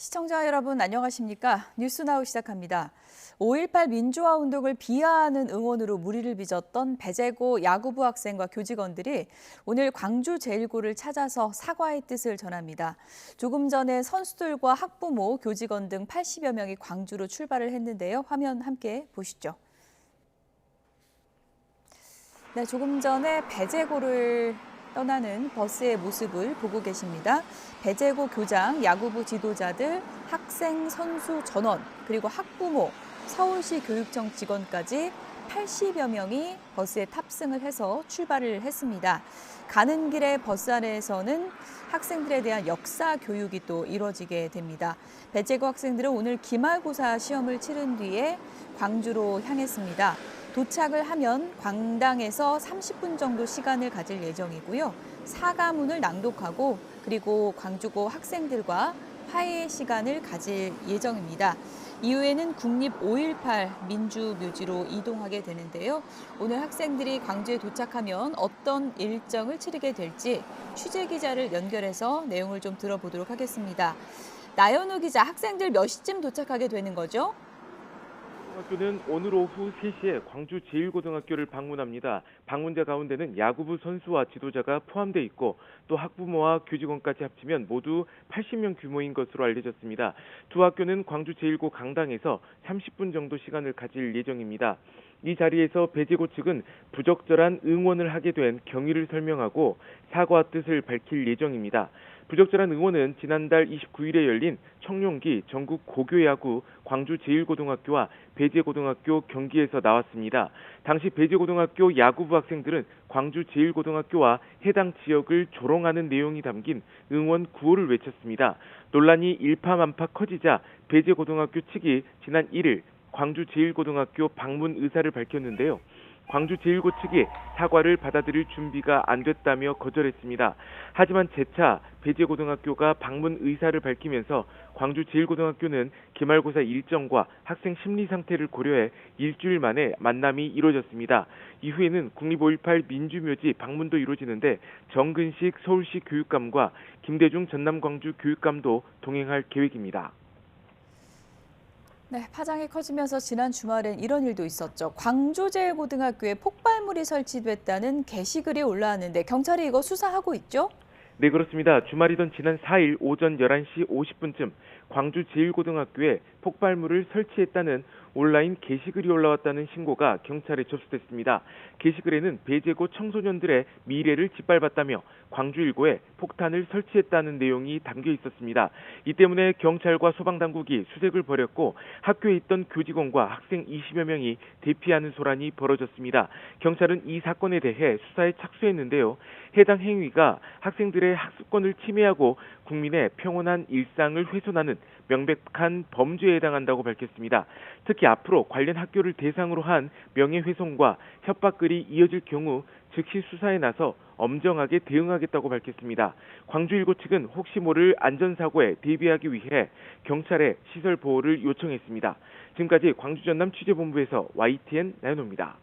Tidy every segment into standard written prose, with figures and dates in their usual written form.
시청자 여러분 안녕하십니까? 뉴스나우 시작합니다. 5.18 민주화 운동을 비하하는 응원으로 물의를 빚었던 배재고 야구부 학생과 교직원들이 오늘 광주 제1고를 찾아서 사과의 뜻을 전합니다. 조금 전에 선수들과 학부모, 교직원 등 80여 명이 광주로 출발을 했는데요. 화면 함께 보시죠. 네, 조금 전에 배재고를 떠나는 버스의 모습을 보고 계십니다. 배재고 교장, 야구부 지도자들, 학생, 선수 전원, 그리고 학부모, 서울시 교육청 직원까지 80여 명이 버스에 탑승을 해서 출발을 했습니다. 가는 길에 버스 안에서는 학생들에 대한 역사 교육이 또 이루어지게 됩니다. 배재고 학생들은 오늘 기말고사 시험을 치른 뒤에 광주로 향했습니다. 도착을 하면 광당에서 30분 정도 시간을 가질 예정이고요. 사과문을 낭독하고 그리고 광주고 학생들과 화해 시간을 가질 예정입니다. 이후에는 국립 5.18 민주묘지로 이동하게 되는데요. 오늘 학생들이 광주에 도착하면 어떤 일정을 치르게 될지 취재기자를 연결해서 내용을 좀 들어보도록 하겠습니다. 나연우 기자, 학생들 몇 시쯤 도착하게 되는 거죠? 학교는 오늘 오후 3시에 광주 제1고등학교를 방문합니다. 방문자 가운데는 야구부 선수와 지도자가 포함돼 있고 또 학부모와 교직원까지 합치면 모두 80명 규모인 것으로 알려졌습니다. 두 학교는 광주 제1고 강당에서 30분 정도 시간을 가질 예정입니다. 이 자리에서 배재고 측은 부적절한 응원을 하게 된 경위를 설명하고 사과 뜻을 밝힐 예정입니다. 부적절한 응원은 지난달 29일에 열린 청룡기 전국 고교야구 광주 제1고등학교와 배재고등학교 경기에서 나왔습니다. 당시 배재고등학교 야구부 학생들은 광주 제1고등학교와 해당 지역을 조롱하는 내용이 담긴 응원 구호를 외쳤습니다. 논란이 일파만파 커지자 배재고등학교 측이 지난 1일 광주 제1고등학교 방문 의사를 밝혔는데요. 광주 제1고 측이 사과를 받아들일 준비가 안 됐다며 거절했습니다. 하지만 재차 배재고등학교가 방문 의사를 밝히면서 광주 제1고등학교는 기말고사 일정과 학생 심리 상태를 고려해 일주일 만에 만남이 이루어졌습니다. 이후에는 국립 5.18 민주묘지 방문도 이루어지는데 정근식 서울시 교육감과 김대중 전남광주 교육감도 동행할 계획입니다. 네, 파장이 커지면서 지난 주말엔 이런 일도 있었죠. 광주제일고등학교에 폭발물이 설치됐다는 게시글이 올라왔는데 경찰이 이거 수사하고 있죠? 네, 그렇습니다. 주말이던 지난 4일 오전 11시 50분쯤 광주 제1고등학교에 폭발물을 설치했다는 온라인 게시글이 올라왔다는 신고가 경찰에 접수됐습니다. 게시글에는 배재고 청소년들의 미래를 짓밟았다며 광주 1고에 폭탄을 설치했다는 내용이 담겨 있었습니다. 이 때문에 경찰과 소방당국이 수색을 벌였고 학교에 있던 교직원과 학생 20여 명이 대피하는 소란이 벌어졌습니다. 경찰은 이 사건에 대해 수사에 착수했는데요. 해당 행위가 학생들의 학습권을 침해하고 국민의 평온한 일상을 훼손하는 명백한 범죄에 해당한다고 밝혔습니다. 특히 앞으로 관련 학교를 대상으로 한 명예훼손과 협박글이 이어질 경우 즉시 수사에 나서 엄정하게 대응하겠다고 밝혔습니다. 광주 1고 측은 혹시 모를 안전사고에 대비하기 위해 경찰에 시설 보호를 요청했습니다. 지금까지 광주 전남 취재본부에서 YTN 나연호입니다.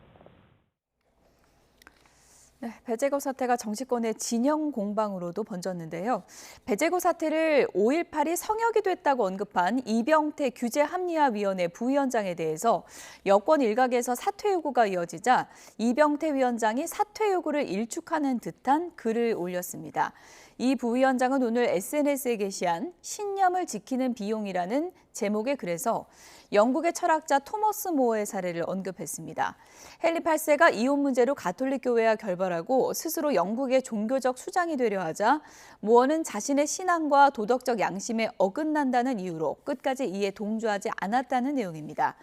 네, 배재고 사태가 정치권의 진영 공방으로도 번졌는데요. 배재고 사태를 5.18이 성역이 됐다고 언급한 이병태 규제합리화위원회 부위원장에 대해서 여권 일각에서 사퇴 요구가 이어지자 이병태 위원장이 사퇴 요구를 일축하는 듯한 글을 올렸습니다. 이 부위원장은 오늘 SNS에 게시한 신념을 지키는 비용이라는 제목의 글에서 영국의 철학자 토머스 모어의 사례를 언급했습니다. 헨리 8세가 이혼 문제로 가톨릭 교회와 결별하고 스스로 영국의 종교적 수장이 되려 하자 모어는 자신의 신앙과 도덕적 양심에 어긋난다는 이유로 끝까지 이에 동조하지 않았다는 내용입니다.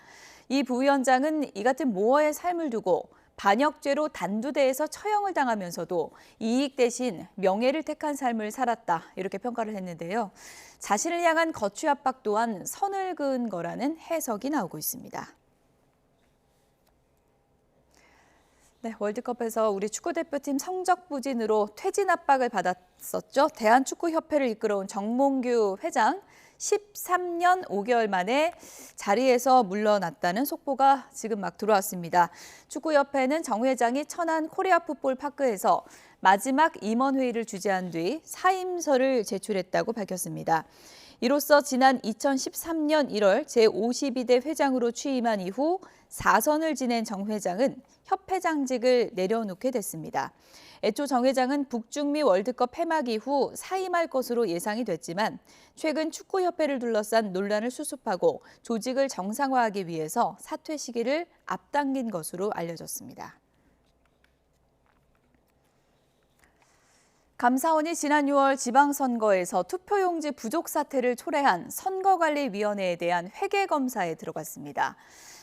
이 부위원장은 이 같은 모어의 삶을 두고 반역죄로 단두대에서 처형을 당하면서도 이익 대신 명예를 택한 삶을 살았다, 이렇게 평가를 했는데요. 자신을 향한 거취 압박 또한 선을 그은 거라는 해석이 나오고 있습니다. 네, 월드컵에서 우리 축구대표팀 성적 부진으로 퇴진 압박을 받았었죠. 대한축구협회를 이끌어온 정몽규 회장. 13년 5개월 만에 자리에서 물러났다는 속보가 지금 막 들어왔습니다. 축구협회는 정 회장이 천안 코리아풋볼 파크에서 마지막 임원회의를 주재한 뒤 사임서를 제출했다고 밝혔습니다. 이로써 지난 2013년 1월 제52대 회장으로 취임한 이후 4선을 지낸 정 회장은 협회장직을 내려놓게 됐습니다. 애초 정 회장은 북중미 월드컵 폐막 이후 사임할 것으로 예상이 됐지만 최근 축구협회를 둘러싼 논란을 수습하고 조직을 정상화하기 위해서 사퇴 시기를 앞당긴 것으로 알려졌습니다. 감사원이 지난 6월 지방선거에서 투표용지 부족 사태를 초래한 선거관리위원회에 대한 회계검사에 들어갔습니다.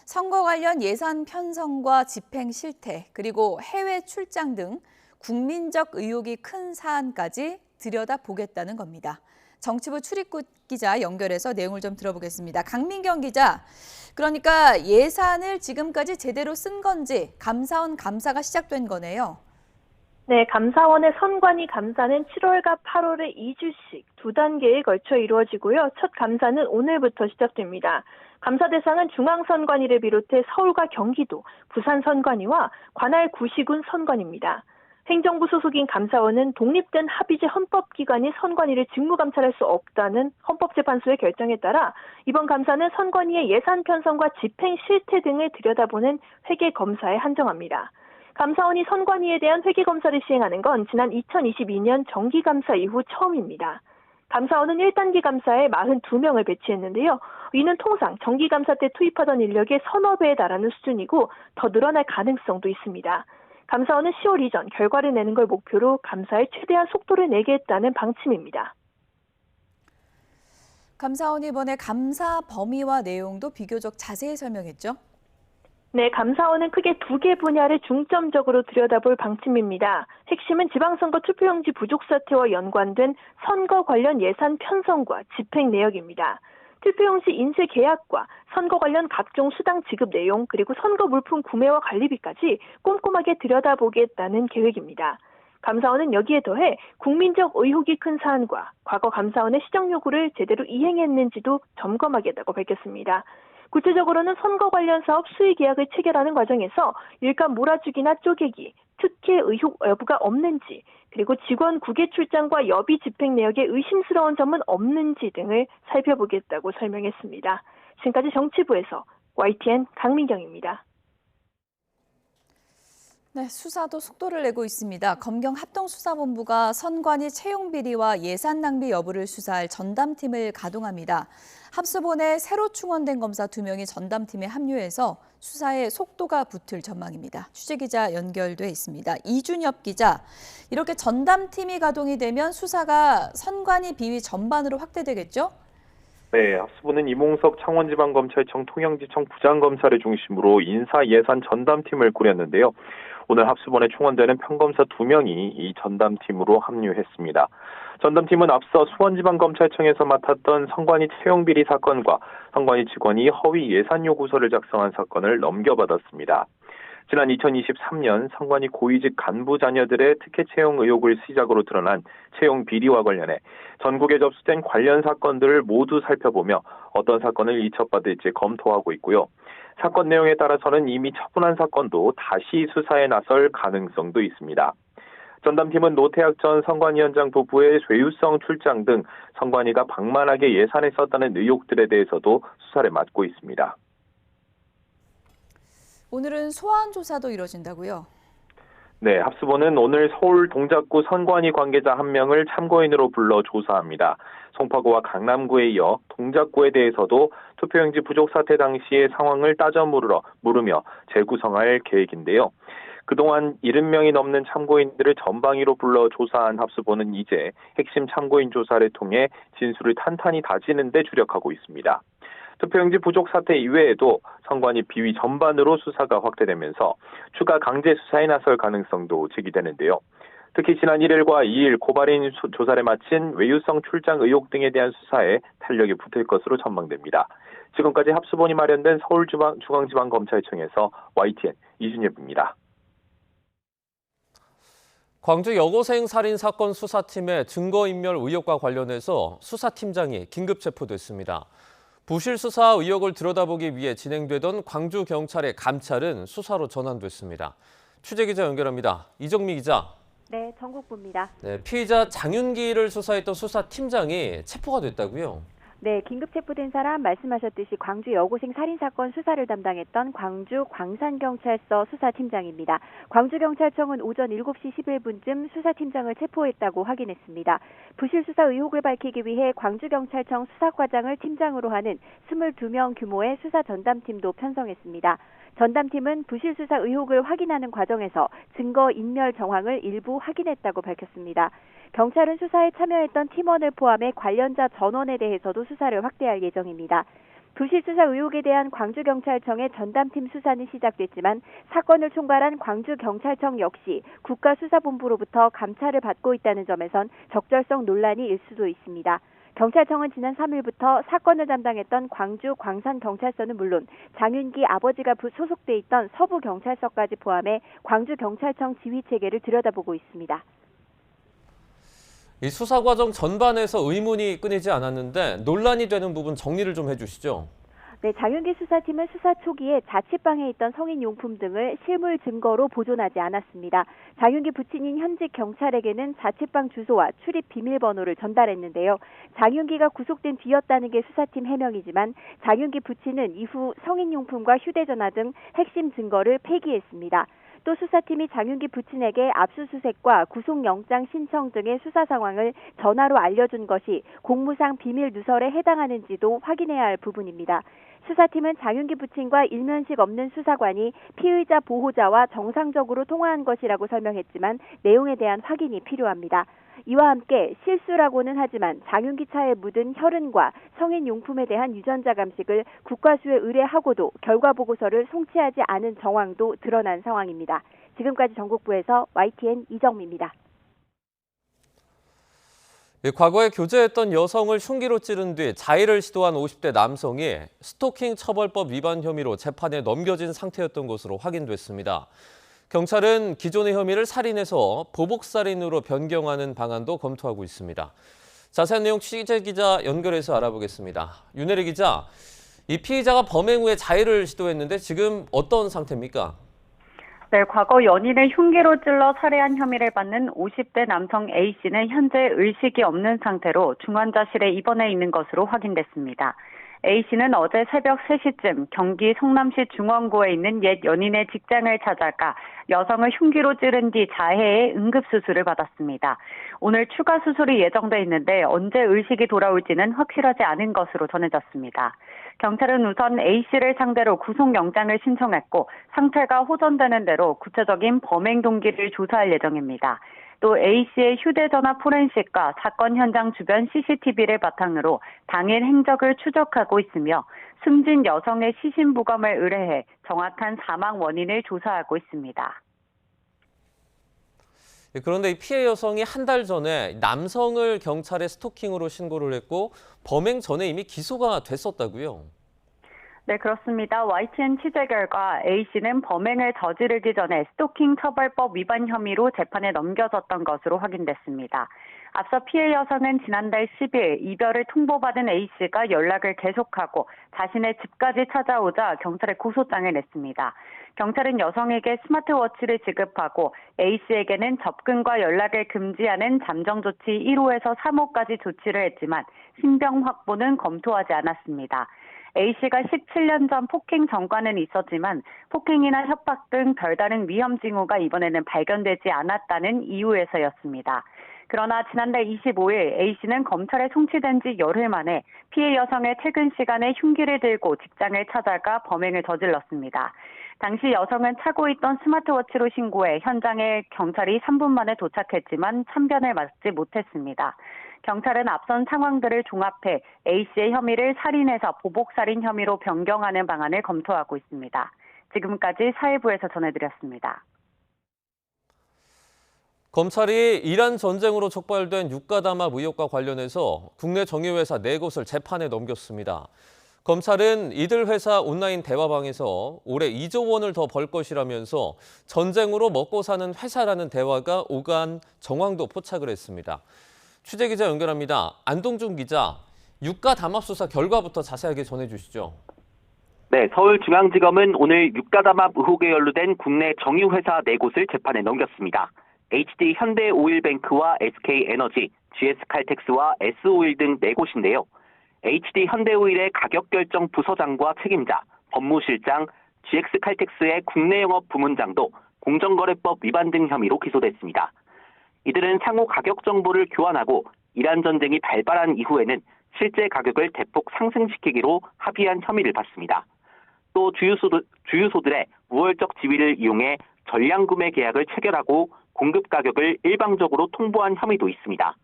선거 관련 예산 편성과 집행 실태, 그리고 해외 출장 등 국민적 의혹이 큰 사안까지 들여다보겠다는 겁니다. 정치부 출입국 기자 연결해서 내용을 좀 들어보겠습니다. 강민경 기자, 그러니까 예산을 지금까지 제대로 쓴 건지 감사원 감사가 시작된 거네요. 네, 감사원의 선관위 감사는 7월과 8월에 2주씩 2단계에 걸쳐 이루어지고요. 첫 감사는 오늘부터 시작됩니다. 감사 대상은 중앙선관위를 비롯해 서울과 경기도, 부산선관위와 관할 구시군 선관위입니다. 행정부 소속인 감사원은 독립된 합의제 헌법기관이 선관위를 직무감찰할 수 없다는 헌법재판소의 결정에 따라 이번 감사는 선관위의 예산 편성과 집행 실태 등을 들여다보는 회계검사에 한정합니다. 감사원이 선관위에 대한 회계검사를 시행하는 건 지난 2022년 정기감사 이후 처음입니다. 감사원은 1단계 감사에 42명을 배치했는데요. 이는 통상 정기감사 때 투입하던 인력의 서너 배에 달하는 수준이고 더 늘어날 가능성도 있습니다. 감사원은 10월 이전 결과를 내는 걸 목표로 감사에 최대한 속도를 내겠다는 방침입니다. 감사원이 이번에 감사 범위와 내용도 비교적 자세히 설명했죠? 네, 감사원은 크게 2개 분야를 중점적으로 들여다볼 방침입니다. 핵심은 지방선거 투표용지 부족 사태와 연관된 선거 관련 예산 편성과 집행 내역입니다. 투표용지 인쇄 계약과 선거 관련 각종 수당 지급 내용, 그리고 선거 물품 구매와 관리비까지 꼼꼼하게 들여다보겠다는 계획입니다. 감사원은 여기에 더해 국민적 의혹이 큰 사안과 과거 감사원의 시정 요구를 제대로 이행했는지도 점검하겠다고 밝혔습니다. 구체적으로는 선거 관련 사업 수의 계약을 체결하는 과정에서 일감 몰아주기나 쪼개기, 특혜 의혹 여부가 없는지, 그리고 직원 국외 출장과 여비 집행 내역에 의심스러운 점은 없는지 등을 살펴보겠다고 설명했습니다. 지금까지 정치부에서 YTN 강민경입니다. 네, 수사도 속도를 내고 있습니다. 검경 합동수사본부가 선관위 채용 비리와 예산 낭비 여부를 수사할 전담팀을 가동합니다. 합수본에 새로 충원된 검사 2명이 전담팀에 합류해서 수사에 속도가 붙을 전망입니다. 취재기자 연결돼 있습니다. 이준엽 기자, 이렇게 전담팀이 가동이 되면 수사가 선관위 비위 전반으로 확대되겠죠? 네, 합수본은 이몽석 창원지방검찰청 통영지청 부장검사를 중심으로 인사예산 전담팀을 꾸렸는데요. 오늘 합수본에 충원되는 평검사 2명이 이 전담팀으로 합류했습니다. 전담팀은 앞서 수원지방검찰청에서 맡았던 선관위 채용비리 사건과 선관위 직원이 허위 예산 요구서를 작성한 사건을 넘겨받았습니다. 지난 2023년 선관위 고위직 간부 자녀들의 특혜 채용 의혹을 시작으로 드러난 채용 비리와 관련해 전국에 접수된 관련 사건들을 모두 살펴보며 어떤 사건을 이첩받을지 검토하고 있고요. 사건 내용에 따라서는 이미 처분한 사건도 다시 수사에 나설 가능성도 있습니다. 전담팀은 노태학 전 선관위원장 부부의 죄유성 출장 등 선관위가 방만하게 예산을 썼다는 의혹들에 대해서도 수사를 맡고 있습니다. 오늘은 소환 조사도 이뤄진다고요? 네, 합수본은 오늘 서울 동작구 선관위 관계자 1명을 참고인으로 불러 조사합니다. 송파구와 강남구에 이어 동작구에 대해서도 투표용지 부족 사태 당시의 상황을 따져 물으며 재구성할 계획인데요. 그동안 70명이 넘는 참고인들을 전방위로 불러 조사한 합수본은 이제 핵심 참고인 조사를 통해 진술을 탄탄히 다지는 데 주력하고 있습니다. 투표용지 부족 사태 이외에도 선관위 비위 전반으로 수사가 확대되면서 추가 강제 수사에 나설 가능성도 제기되는데요. 특히 지난 1일과 2일 고발인 조사를 마친 외유성 출장 의혹 등에 대한 수사에 탄력이 붙을 것으로 전망됩니다. 지금까지 합수본이 마련된 서울중앙지방검찰청에서 YTN 이준엽입니다. 광주 여고생 살인 사건 수사팀의 증거인멸 의혹과 관련해서 수사팀장이 긴급 체포됐습니다. 부실 수사 의혹을 들여다보기 위해 진행되던 광주경찰의 감찰은 수사로 전환됐습니다. 취재기자 연결합니다. 이정미 기자. 네, 전국부입니다. 네, 피의자 장윤기를 수사했던 수사팀장이 체포가 됐다고요? 네, 긴급 체포된 사람 말씀하셨듯이 광주 여고생 살인사건 수사를 담당했던 광주 광산경찰서 수사팀장입니다. 광주경찰청은 오전 7시 11분쯤 수사팀장을 체포했다고 확인했습니다. 부실수사 의혹을 밝히기 위해 광주경찰청 수사과장을 팀장으로 하는 22명 규모의 수사전담팀도 편성했습니다. 전담팀은 부실수사 의혹을 확인하는 과정에서 증거인멸 정황을 일부 확인했다고 밝혔습니다. 경찰은 수사에 참여했던 팀원을 포함해 관련자 전원에 대해서도 수사를 확대할 예정입니다. 부실수사 의혹에 대한 광주경찰청의 전담팀 수사는 시작됐지만 사건을 총괄한 광주경찰청 역시 국가수사본부로부터 감찰을 받고 있다는 점에선 적절성 논란이 일 수도 있습니다. 경찰청은 지난 3일부터 사건을 담당했던 광주 광산경찰서는 물론 장윤기 아버지가 소속돼 있던 서부경찰서까지 포함해 광주경찰청 지휘체계를 들여다보고 있습니다. 이 수사 과정 전반에서 의문이 끊이지 않았는데 논란이 되는 부분 정리를 좀 해주시죠. 네, 장윤기 수사팀은 수사 초기에 자취방에 있던 성인용품 등을 실물 증거로 보존하지 않았습니다. 장윤기 부친인 현직 경찰에게는 자취방 주소와 출입 비밀번호를 전달했는데요. 장윤기가 구속된 뒤였다는 게 수사팀 해명이지만 장윤기 부친은 이후 성인용품과 휴대전화 등 핵심 증거를 폐기했습니다. 또 수사팀이 장윤기 부친에게 압수수색과 구속영장 신청 등의 수사 상황을 전화로 알려준 것이 공무상 비밀 누설에 해당하는지도 확인해야 할 부분입니다. 수사팀은 장윤기 부친과 일면식 없는 수사관이 피의자 보호자와 정상적으로 통화한 것이라고 설명했지만 내용에 대한 확인이 필요합니다. 이와 함께 실수라고는 하지만 장윤기 차에 묻은 혈흔과 성인용품에 대한 유전자 감식을 국과수에 의뢰하고도 결과보고서를 송치하지 않은 정황도 드러난 상황입니다. 지금까지 전국부에서 YTN 이정미입니다. 과거에 교제했던 여성을 흉기로 찌른 뒤 자해를 시도한 50대 남성이 스토킹 처벌법 위반 혐의로 재판에 넘겨진 상태였던 것으로 확인됐습니다. 경찰은 기존의 혐의를 살인해서 보복살인으로 변경하는 방안도 검토하고 있습니다. 자세한 내용 취재기자 연결해서 알아보겠습니다. 윤혜리 기자, 이 피의자가 범행 후에 자해를 시도했는데 지금 어떤 상태입니까? 네, 과거 연인을 흉기로 찔러 살해한 혐의를 받는 50대 남성 A씨는 현재 의식이 없는 상태로 중환자실에 입원해 있는 것으로 확인됐습니다. A씨는 어제 새벽 3시쯤 경기 성남시 중원구에 있는 옛 연인의 직장을 찾아가 여성을 흉기로 찌른 뒤 자해해 응급수술을 받았습니다. 오늘 추가 수술이 예정돼 있는데 언제 의식이 돌아올지는 확실하지 않은 것으로 전해졌습니다. 경찰은 우선 A씨를 상대로 구속영장을 신청했고 상태가 호전되는 대로 구체적인 범행 동기를 조사할 예정입니다. 또 A씨의 휴대전화 포렌식과 사건 현장 주변 CCTV를 바탕으로 당일 행적을 추적하고 있으며 숨진 여성의 시신 부검을 의뢰해 정확한 사망 원인을 조사하고 있습니다. 그런데 이 피해 여성이 한 달 전에 남성을 경찰에 스토킹으로 신고를 했고 범행 전에 이미 기소가 됐었다고요? 네, 그렇습니다. YTN 취재 결과 A씨는 범행을 저지르기 전에 스토킹 처벌법 위반 혐의로 재판에 넘겨졌던 것으로 확인됐습니다. 앞서 피해 여성은 지난달 10일 이별을 통보받은 A씨가 연락을 계속하고 자신의 집까지 찾아오자 경찰에 고소장을 냈습니다. 경찰은 여성에게 스마트워치를 지급하고 A씨에게는 접근과 연락을 금지하는 잠정조치 1호에서 3호까지 조치를 했지만 신병 확보는 검토하지 않았습니다. A씨가 17년 전 폭행 전과는 있었지만 폭행이나 협박 등 별다른 위험 징후가 이번에는 발견되지 않았다는 이유에서였습니다. 그러나 지난달 25일 A씨는 검찰에 송치된 지 열흘 만에 피해 여성의 퇴근 시간에 흉기를 들고 직장을 찾아가 범행을 저질렀습니다. 당시 여성은 차고 있던 스마트워치로 신고해 현장에 경찰이 3분 만에 도착했지만 참변을 맞지 못했습니다. 경찰은 앞선 상황들을 종합해 A씨의 혐의를 살인해서 보복살인 혐의로 변경하는 방안을 검토하고 있습니다. 지금까지 사회부에서 전해드렸습니다. 검찰이 이란 전쟁으로 촉발된 유가담합 의혹과 관련해서 국내 정유회사 4곳을 재판에 넘겼습니다. 검찰은 이들 회사 온라인 대화방에서 올해 2조 원을 더 벌 것이라면서 전쟁으로 먹고 사는 회사라는 대화가 오간 정황도 포착을 했습니다. 취재기자 연결합니다. 안동준 기자, 유가담합 수사 결과부터 자세하게 전해주시죠. 네, 서울중앙지검은 오늘 유가담합 의혹에 연루된 국내 정유회사 4곳을 재판에 넘겼습니다. HD 현대오일뱅크와 SK에너지, GS칼텍스와 S오일 등 4곳인데요. HD 현대오일의 가격결정 부서장과 책임자, 법무실장, GS칼텍스의 국내 영업 부문장도 공정거래법 위반 등 혐의로 기소됐습니다. 이들은 상호 가격 정보를 교환하고 이란 전쟁이 발발한 이후에는 실제 가격을 대폭 상승시키기로 합의한 혐의를 받습니다. 또 주유소들의 우월적 지위를 이용해 전량 구매 계약을 체결하고 공급 가격을 일방적으로 통보한 혐의도 있습니다.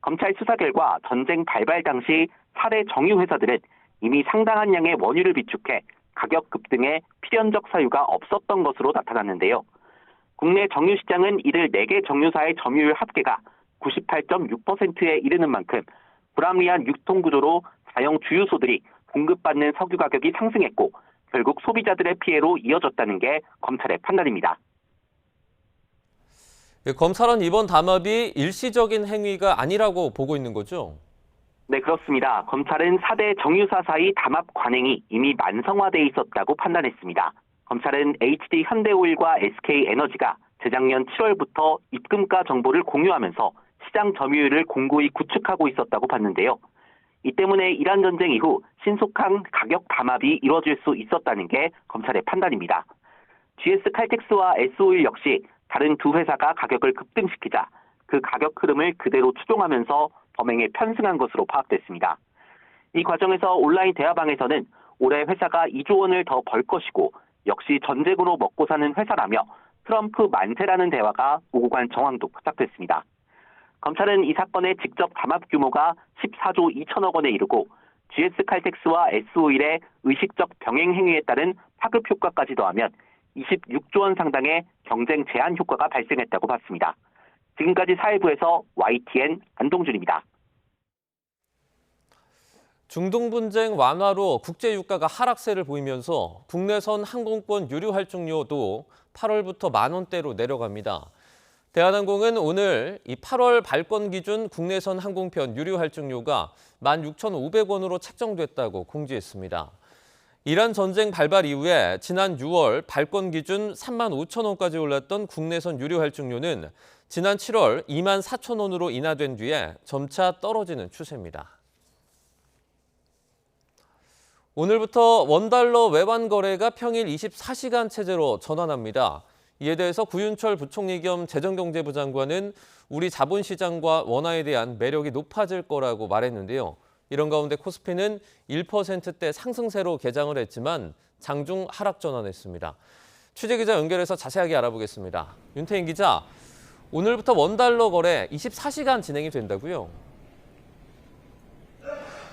검찰 수사 결과 전쟁 발발 당시 4대 정유회사들은 이미 상당한 양의 원유를 비축해 가격 급등에 필연적 사유가 없었던 것으로 나타났는데요. 국내 정유시장은 이들 4개 정유사의 점유율 합계가 98.6%에 이르는 만큼 불합리한 유통구조로 사형 주유소들이 공급받는 석유 가격이 상승했고 결국 소비자들의 피해로 이어졌다는 게 검찰의 판단입니다. 검찰은 이번 담합이 일시적인 행위가 아니라고 보고 있는 거죠? 네, 그렇습니다. 검찰은 4대 정유사 사이 담합 관행이 이미 만성화돼 있었다고 판단했습니다. 검찰은 HD 현대오일과 SK에너지가 재작년 7월부터 입금가 정보를 공유하면서 시장 점유율을 공고히 구축하고 있었다고 봤는데요. 이 때문에 이란 전쟁 이후 신속한 가격 담합이 이뤄질 수 있었다는 게 검찰의 판단입니다. GS칼텍스와 S오일 역시 다른 두 회사가 가격을 급등시키자 그 가격 흐름을 그대로 추종하면서 범행에 편승한 것으로 파악됐습니다. 이 과정에서 온라인 대화방에서는 올해 회사가 2조 원을 더 벌 것이고 역시 전쟁으로 먹고 사는 회사라며 트럼프 만세라는 대화가 오고 간 정황도 포착됐습니다. 검찰은 이 사건의 직접 담합 규모가 14조 2천억 원에 이르고 GS칼텍스와 S오일의 의식적 병행 행위에 따른 파급 효과까지 더하면 26조 원 상당의 경쟁 제한 효과가 발생했다고 봤습니다. 지금까지 사회부에서 YTN 안동준입니다. 중동 분쟁 완화로 국제 유가가 하락세를 보이면서 국내선 항공권 유류 할증료도 8월부터 만 원대로 내려갑니다. 대한항공은 오늘 이 8월 발권 기준 국내선 항공편 유류 할증료가 16,500원으로 책정됐다고 공지했습니다. 이란 전쟁 발발 이후에 지난 6월 발권 기준 35,000원까지 올랐던 국내선 유류 할증료는 지난 7월 24,000원으로 인하된 뒤에 점차 떨어지는 추세입니다. 오늘부터 원달러 외환 거래가 평일 24시간 체제로 전환합니다. 이에 대해서 구윤철 부총리 겸 재정경제부 장관은 우리 자본시장과 원화에 대한 매력이 높아질 거라고 말했는데요. 이런 가운데 코스피는 1%대 상승세로 개장을 했지만 장중 하락 전환했습니다. 취재기자 연결해서 자세하게 알아보겠습니다. 윤태인 기자, 오늘부터 원달러 거래 24시간 진행이 된다고요?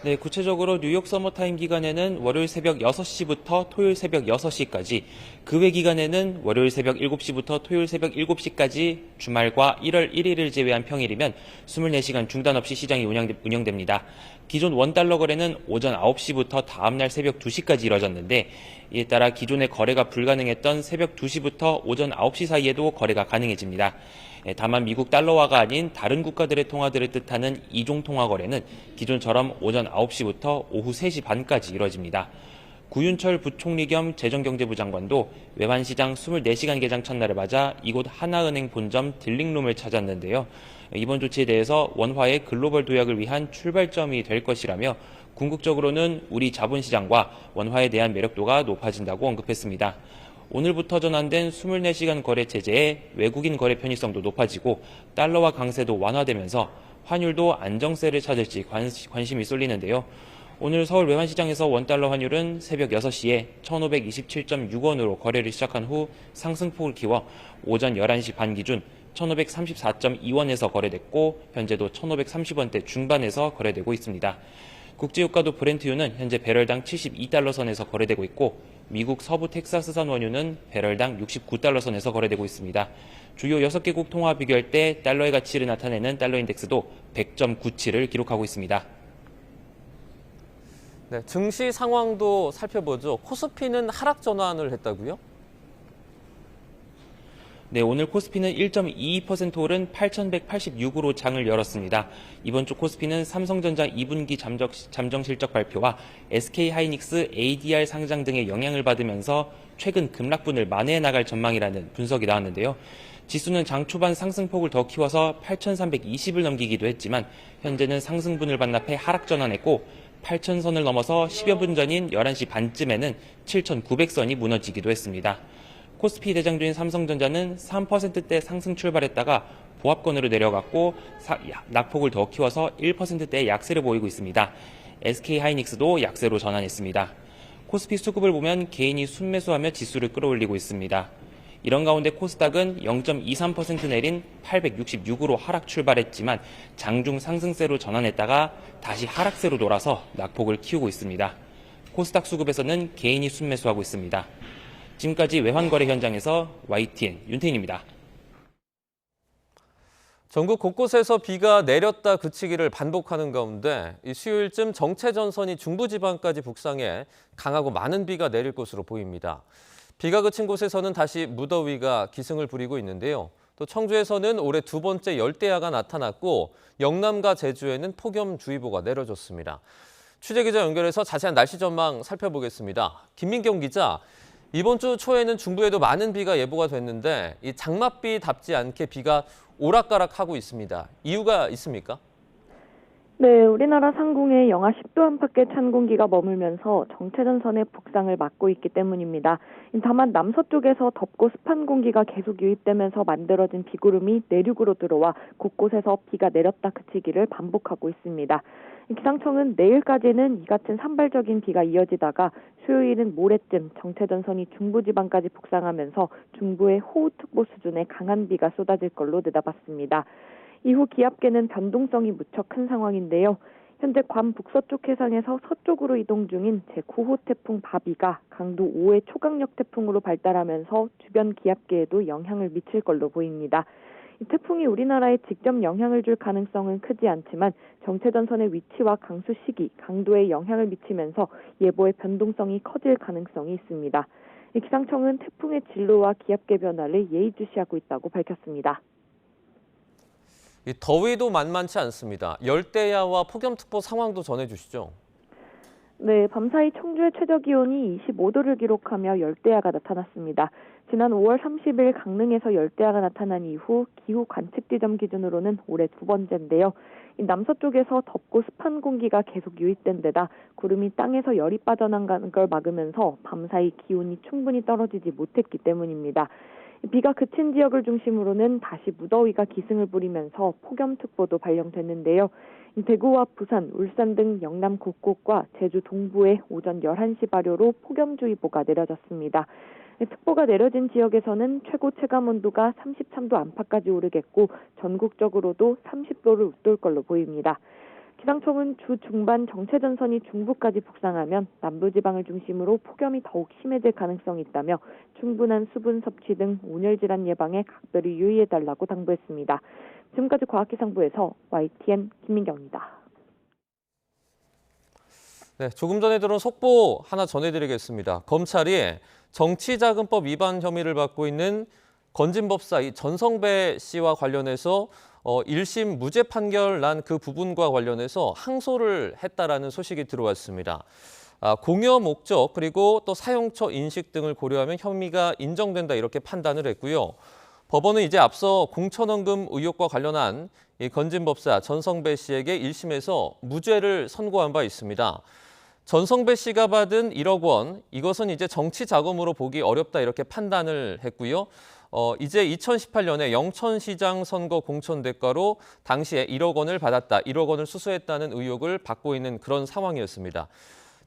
네, 구체적으로 뉴욕 서머타임 기간에는 월요일 새벽 6시부터 토요일 새벽 6시까지, 그 외 기간에는 월요일 새벽 7시부터 토요일 새벽 7시까지 주말과 1월 1일을 제외한 평일이면 24시간 중단 없이 시장이 운영됩니다. 기존 원달러 거래는 오전 9시부터 다음날 새벽 2시까지 이뤄졌는데, 이에 따라 기존의 거래가 불가능했던 새벽 2시부터 오전 9시 사이에도 거래가 가능해집니다. 다만 미국 달러화가 아닌 다른 국가들의 통화들을 뜻하는 이종 통화 거래는 기존처럼 오전 9시부터 오후 3시 반까지 이뤄집니다. 구윤철 부총리 겸 재정경제부 장관도 외환시장 24시간 개장 첫날을 맞아 이곳 하나은행 본점 딜링룸을 찾았는데요. 이번 조치에 대해서 원화의 글로벌 도약을 위한 출발점이 될 것이라며 궁극적으로는 우리 자본시장과 원화에 대한 매력도가 높아진다고 언급했습니다. 오늘부터 전환된 24시간 거래 체제에 외국인 거래 편의성도 높아지고 달러화 강세도 완화되면서 환율도 안정세를 찾을지 관심이 쏠리는데요. 오늘 서울 외환시장에서 원달러 환율은 새벽 6시에 1,527.6원으로 거래를 시작한 후 상승폭을 키워 오전 11시 반 기준 1,534.2원에서 거래됐고 현재도 1,530원대 중반에서 거래되고 있습니다. 국제유가도 브렌트유는 현재 배럴당 72달러 선에서 거래되고 있고 미국 서부 텍사스산 원유는 배럴당 69달러 선에서 거래되고 있습니다. 주요 6개국 통화 비교할 때 달러의 가치를 나타내는 달러 인덱스도 100.97을 기록하고 있습니다. 네, 증시 상황도 살펴보죠. 코스피는 하락 전환을 했다고요? 네, 오늘 코스피는 1.22% 오른 8,186으로 장을 열었습니다. 이번 주 코스피는 삼성전자 2분기 잠정 실적 발표와 SK하이닉스 ADR 상장 등의 영향을 받으면서 최근 급락분을 만회해 나갈 전망이라는 분석이 나왔는데요. 지수는 장 초반 상승폭을 더 키워서 8,320을 넘기기도 했지만 현재는 상승분을 반납해 하락 전환했고 8,000선을 넘어서 10여 분 전인 11시 반쯤에는 7,900선이 무너지기도 했습니다. 코스피 대장주인 삼성전자는 3%대 상승 출발했다가 보합권으로 내려갔고 낙폭을 더 키워서 1%대의 약세를 보이고 있습니다. SK하이닉스도 약세로 전환했습니다. 코스피 수급을 보면 개인이 순매수하며 지수를 끌어올리고 있습니다. 이런 가운데 코스닥은 0.23% 내린 866으로 하락 출발했지만 장중 상승세로 전환했다가 다시 하락세로 돌아서 낙폭을 키우고 있습니다. 코스닥 수급에서는 개인이 순매수하고 있습니다. 지금까지 외환거래 현장에서 YTN 윤태인입니다. 전국 곳곳에서 비가 내렸다 그치기를 반복하는 가운데 수요일쯤 정체전선이 중부지방까지 북상해 강하고 많은 비가 내릴 것으로 보입니다. 비가 그친 곳에서는 다시 무더위가 기승을 부리고 있는데요. 또 청주에서는 올해 두 번째 열대야가 나타났고 영남과 제주에는 폭염주의보가 내려졌습니다. 취재기자 연결해서 자세한 날씨 전망 살펴보겠습니다. 김민경 기자, 이번 주 초에는 중부에도 많은 비가 예보가 됐는데 이 장맛비답지 않게 비가 오락가락하고 있습니다. 이유가 있습니까? 네, 우리나라 상공에 영하 10도 안팎의 찬 공기가 머물면서 정체전선의 북상을 막고 있기 때문입니다. 다만 남서쪽에서 덥고 습한 공기가 계속 유입되면서 만들어진 비구름이 내륙으로 들어와 곳곳에서 비가 내렸다 그치기를 반복하고 있습니다. 기상청은 내일까지는 이 같은 산발적인 비가 이어지다가 수요일은 모레쯤 정체전선이 중부지방까지 북상하면서 중부에 호우특보 수준의 강한 비가 쏟아질 걸로 내다봤습니다. 이후 기압계는 변동성이 무척 큰 상황인데요. 현재 괌 북서쪽 해상에서 서쪽으로 이동 중인 제9호 태풍 바비가 강도 5의 초강력 태풍으로 발달하면서 주변 기압계에도 영향을 미칠 걸로 보입니다. 이 태풍이 우리나라에 직접 영향을 줄 가능성은 크지 않지만 정체전선의 위치와 강수 시기, 강도에 영향을 미치면서 예보의 변동성이 커질 가능성이 있습니다. 기상청은 태풍의 진로와 기압계 변화를 예의주시하고 있다고 밝혔습니다. 이 더위도 만만치 않습니다. 열대야와 폭염특보 상황도 전해주시죠. 네, 밤사이 청주의 최저기온이 25도를 기록하며 열대야가 나타났습니다. 지난 5월 30일 강릉에서 열대야가 나타난 이후 기후 관측 지점 기준으로는 올해 두 번째인데요. 이 남서쪽에서 덥고 습한 공기가 계속 유입된 데다 구름이 땅에서 열이 빠져나가는 걸 막으면서 밤사이 기온이 충분히 떨어지지 못했기 때문입니다. 비가 그친 지역을 중심으로는 다시 무더위가 기승을 부리면서 폭염특보도 발령됐는데요. 대구와 부산, 울산 등 영남 곳곳과 제주 동부에 오전 11시 발효로 폭염주의보가 내려졌습니다. 특보가 내려진 지역에서는 최고 체감온도가 33도 안팎까지 오르겠고 전국적으로도 30도를 웃돌 걸로 보입니다. 기상청은 주 중반 정체전선이 중부까지 북상하면 남부지방을 중심으로 폭염이 더욱 심해질 가능성이 있다며 충분한 수분 섭취 등 온열질환 예방에 각별히 유의해달라고 당부했습니다. 지금까지 과학기상부에서 YTN 김민경입니다. 네, 조금 전에 들은 속보 하나 전해드리겠습니다. 검찰이 정치자금법 위반 혐의를 받고 있는 건진법사 전성배 씨와 관련해서 1심 무죄 판결 난 그 부분과 관련해서 항소를 했다라는 소식이 들어왔습니다. 공여 목적 그리고 또 사용처 인식 등을 고려하면 혐의가 인정된다 이렇게 판단을 했고요. 법원은 이제 앞서 공천원금 의혹과 관련한 이 건진법사 전성배 씨에게 1심에서 무죄를 선고한 바 있습니다. 전성배 씨가 받은 1억 원, 이것은 이제 정치 자금으로 보기 어렵다 이렇게 판단을 했고요. 이제 2018년에 영천시장 선거 공천 대가로 당시에 1억 원을 받았다, 1억 원을 수수했다는 의혹을 받고 있는 그런 상황이었습니다.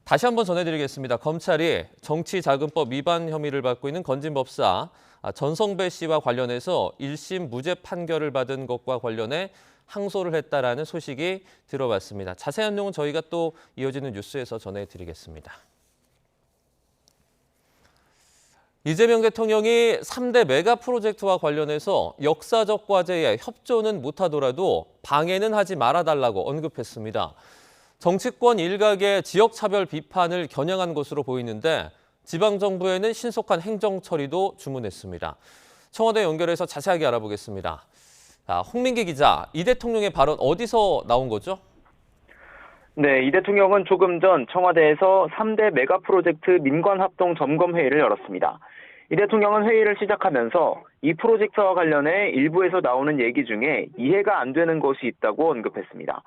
다시 한번 전해드리겠습니다. 검찰이 정치자금법 위반 혐의를 받고 있는 건진법사 전성배 씨와 관련해서 1심 무죄 판결을 받은 것과 관련해 항소를 했다라는 소식이 들어왔습니다. 자세한 내용은 저희가 또 이어지는 뉴스에서 전해드리겠습니다. 이재명 대통령이 3대 메가 프로젝트와 관련해서 역사적 과제에 협조는 못하더라도 방해는 하지 말아달라고 언급했습니다. 정치권 일각의 지역차별 비판을 겨냥한 것으로 보이는데 지방정부에는 신속한 행정 처리도 주문했습니다. 청와대 연결해서 자세하게 알아보겠습니다. 홍민기 기자, 이 대통령의 발언 어디서 나온 거죠? 네, 이 대통령은 조금 전 청와대에서 3대 메가 프로젝트 민관합동 점검회의를 열었습니다. 이 대통령은 회의를 시작하면서 이 프로젝트와 관련해 일부에서 나오는 얘기 중에 이해가 안 되는 것이 있다고 언급했습니다.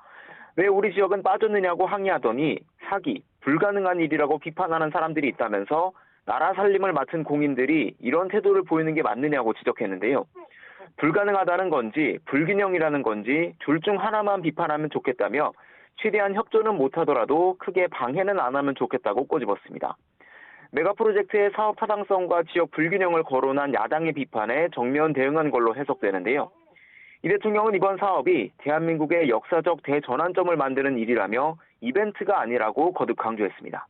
왜 우리 지역은 빠졌느냐고 항의하더니 사기, 불가능한 일이라고 비판하는 사람들이 있다면서 나라 살림을 맡은 공인들이 이런 태도를 보이는 게 맞느냐고 지적했는데요. 불가능하다는 건지 불균형이라는 건지 둘 중 하나만 비판하면 좋겠다며 최대한 협조는 못하더라도 크게 방해는 안 하면 좋겠다고 꼬집었습니다. 메가 프로젝트의 사업 타당성과 지역 불균형을 거론한 야당의 비판에 정면 대응한 걸로 해석되는데요. 이 대통령은 이번 사업이 대한민국의 역사적 대전환점을 만드는 일이라며 이벤트가 아니라고 거듭 강조했습니다.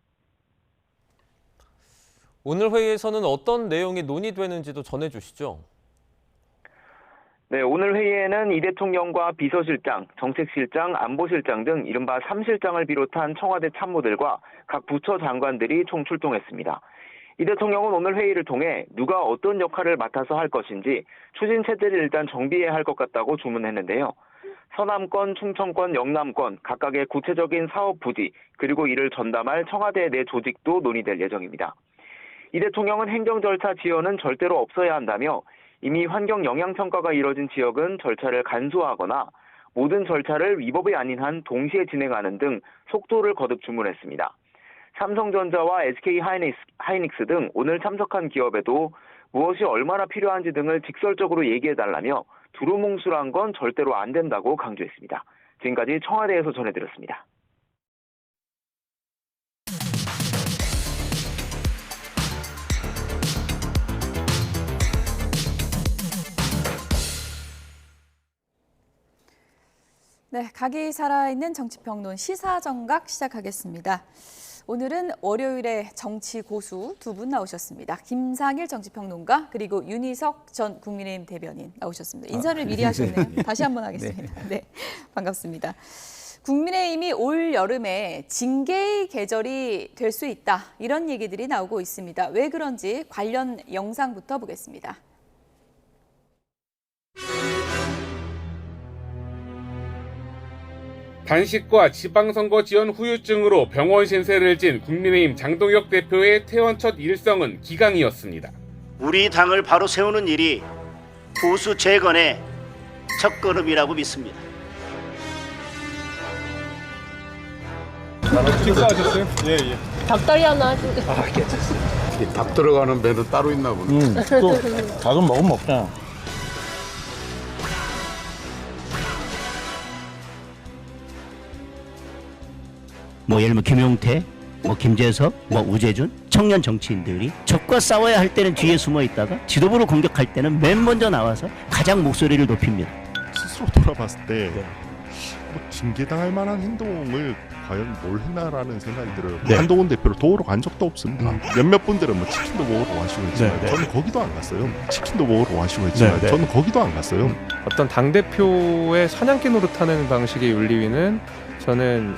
오늘 회의에서는 어떤 내용이 논의되는지도 전해주시죠. 네, 오늘 회의에는 이 대통령과 비서실장, 정책실장, 안보실장 등 이른바 3실장을 비롯한 청와대 참모들과 각 부처 장관들이 총 출동했습니다. 이 대통령은 오늘 회의를 통해 누가 어떤 역할을 맡아서 할 것인지 추진 체제를 일단 정비해야 할 것 같다고 주문했는데요. 서남권, 충청권, 영남권 각각의 구체적인 사업 부지 그리고 이를 전담할 청와대 내 조직도 논의될 예정입니다. 이 대통령은 행정 절차 지연은 절대로 없어야 한다며 이미 환경 영향 평가가 이뤄진 지역은 절차를 간소화하거나 모든 절차를 위법이 아닌 한 동시에 진행하는 등 속도를 거듭 주문했습니다. 삼성전자와 SK하이닉스 등 오늘 참석한 기업에도 무엇이 얼마나 필요한지 등을 직설적으로 얘기해달라며 두루뭉술한 건 절대로 안 된다고 강조했습니다. 지금까지 청와대에서 전해드렸습니다. 네, 각이 살아있는 정치평론 시사정각 시작하겠습니다. 오늘은 월요일에 정치 고수 두 분 나오셨습니다. 김상일 정치평론가 그리고 윤희석 전 국민의힘 대변인 나오셨습니다. 인사를 미리 하셨네요. 다시 한번 하겠습니다. 네, 반갑습니다. 국민의힘이 올 여름에 징계의 계절이 될 수 있다. 이런 얘기들이 나오고 있습니다. 왜 그런지 관련 영상부터 보겠습니다. 단식과 지방선거 지원 후유증으로 병원 신세를 진 국민의힘 장동혁 대표의 퇴원 첫 일성은 기강이었습니다. 우리 당을 바로 세우는 일이 보수 재건의 첫걸음이라고 믿습니다. 식사하셨어요? 예. 닭다리 하나 하시죠. 괜찮습니다. 닭 들어가는 배도 따로 있나 보네. 또 닭은 먹으면 먹자. 뭐 예를 들면 김용태, 김재석, 우재준 청년 정치인들이 적과 싸워야 할 때는 뒤에 숨어 있다가 지도부를 공격할 때는 맨 먼저 나와서 가장 목소리를 높입니다. 스스로 돌아봤을 때 징계당할 만한 행동을 과연 뭘 했나라는 생각이 들어요. 네. 한동훈 대표를 도우러 간 적도 없습니다. 몇몇 분들은 치킨도 먹으러 가시고 했지만 저는 거기도 안 갔어요. 치킨도 먹으러 가시고 했지만 저는 거기도 안 갔어요. 어떤 당대표의 사냥개 노릇하는 방식의 윤리위는 저는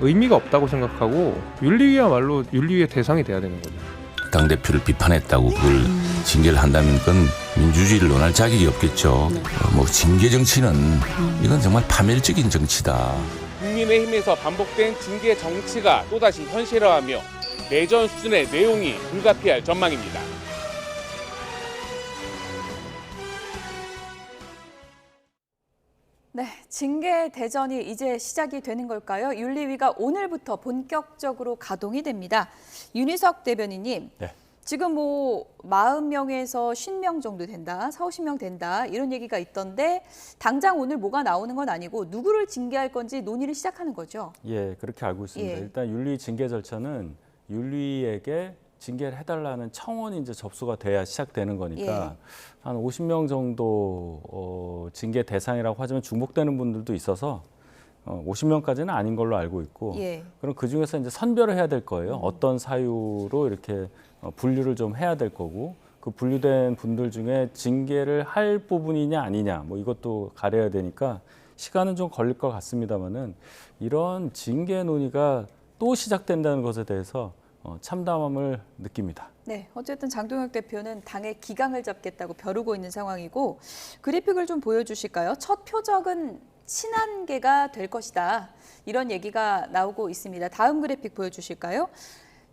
의미가 없다고 생각하고 윤리위야말로 윤리위의 대상이 돼야 되는 거죠. 당대표를 비판했다고 그걸 징계를 한다면 그건 민주주의를 논할 자격이 없겠죠. 징계 정치는 이건 정말 파멸적인 정치다. 국민의힘에서 반복된 징계 정치가 또다시 현실화하며 내전 수준의 내용이 불가피할 전망입니다. 네, 징계 대전이 이제 시작이 되는 걸까요? 윤리위가 오늘부터 본격적으로 가동이 됩니다. 윤희석 대변인님, 지금 40명에서 50명 정도 된다, 40~50명 된다 이런 얘기가 있던데 당장 오늘 뭐가 나오는 건 아니고 누구를 징계할 건지 논의를 시작하는 거죠? 예, 그렇게 알고 있습니다. 일단 윤리 징계 절차는 윤리에게 징계를 해달라는 청원이 이제 접수가 돼야 시작되는 거니까 한 50명 정도 징계 대상이라고 하지만 중복되는 분들도 있어서 50명까지는 아닌 걸로 알고 있고 그럼 그 중에서 이제 선별을 해야 될 거예요. 어떤 사유로 이렇게 분류를 좀 해야 될 거고 그 분류된 분들 중에 징계를 할 부분이냐 아니냐 이것도 가려야 되니까 시간은 좀 걸릴 것 같습니다만은 이런 징계 논의가 또 시작된다는 것에 대해서 참담함을 느낍니다. 네, 어쨌든 장동혁 대표는 당의 기강을 잡겠다고 벼르고 있는 상황이고 그래픽을 좀 보여주실까요? 첫 표적은 친한계가 될 것이다. 이런 얘기가 나오고 있습니다. 다음 그래픽 보여주실까요?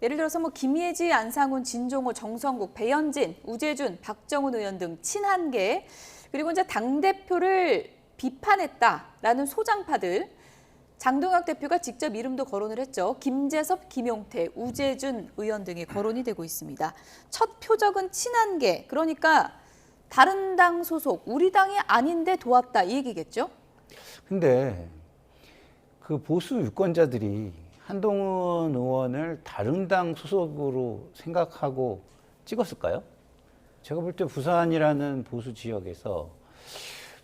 예를 들어서 뭐 김예지, 안상훈, 진종호, 정성국, 배현진, 우재준, 박정훈 의원 등 친한계, 그리고 이제 당대표를 비판했다라는 소장파들, 장동혁 대표가 직접 이름도 거론을 했죠. 김재섭, 김용태, 우재준 의원 등이 거론이 되고 있습니다. 첫 표적은 친한계, 그러니까 다른 당 소속, 우리 당이 아닌데 도왔다 이 얘기겠죠? 근데 그 보수 유권자들이 한동훈 의원을 다른 당 소속으로 생각하고 찍었을까요? 제가 볼 때 부산이라는 보수 지역에서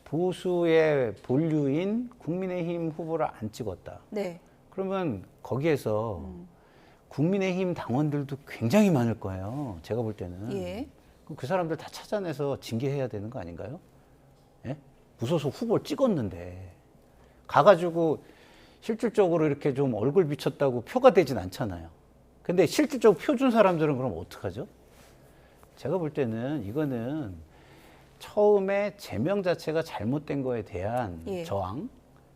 보수의 본류인 국민의힘 후보를 안 찍었다. 네. 그러면 거기에서 국민의힘 당원들도 굉장히 많을 거예요. 제가 볼 때는. 예. 그 사람들 다 찾아내서 징계해야 되는 거 아닌가요? 예? 무소속 후보를 찍었는데 가가지고 실질적으로 이렇게 좀 얼굴 비쳤다고 표가 되진 않잖아요. 근데 실질적으로 표 준 사람들은 그럼 어떡하죠? 제가 볼 때는 이거는 처음에 제명 자체가 잘못된 거에 대한 예. 저항,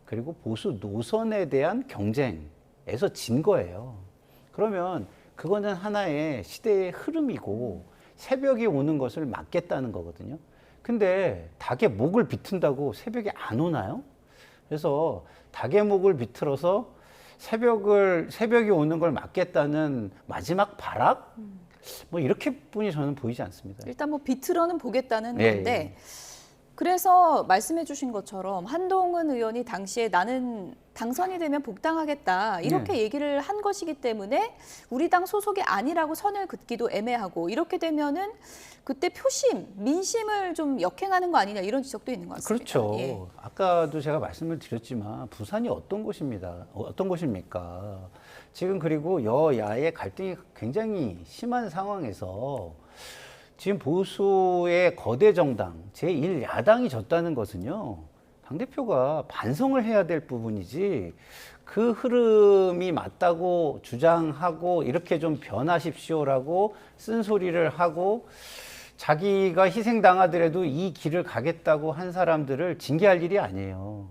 그리고 보수 노선에 대한 경쟁에서 진 거예요. 그러면 그거는 하나의 시대의 흐름이고 새벽이 오는 것을 막겠다는 거거든요. 근데 닭의 목을 비튼다고 새벽에 안 오나요? 그래서 닭의 목을 비틀어서 새벽이 오는 걸 막겠다는 마지막 발악? 뭐 이렇게뿐이 저는 보이지 않습니다. 일단 뭐 비틀어는 보겠다는 네, 건데 예. 그래서 말씀해 주신 것처럼 한동훈 의원이 당시에 나는 당선이 되면 복당하겠다 이렇게 얘기를 한 것이기 때문에 우리 당 소속이 아니라고 선을 긋기도 애매하고 이렇게 되면은 그때 표심, 민심을 좀 역행하는 거 아니냐 이런 지적도 있는 것 같습니다. 그렇죠. 예. 아까도 제가 말씀을 드렸지만 부산이 어떤 곳입니까? 지금 그리고 여야의 갈등이 굉장히 심한 상황에서 지금 보수의 거대 정당, 제1야당이 졌다는 것은요. 당대표가 반성을 해야 될 부분이지 그 흐름이 맞다고 주장하고 이렇게 좀 변하십시오라고 쓴소리를 하고 자기가 희생당하더라도 이 길을 가겠다고 한 사람들을 징계할 일이 아니에요.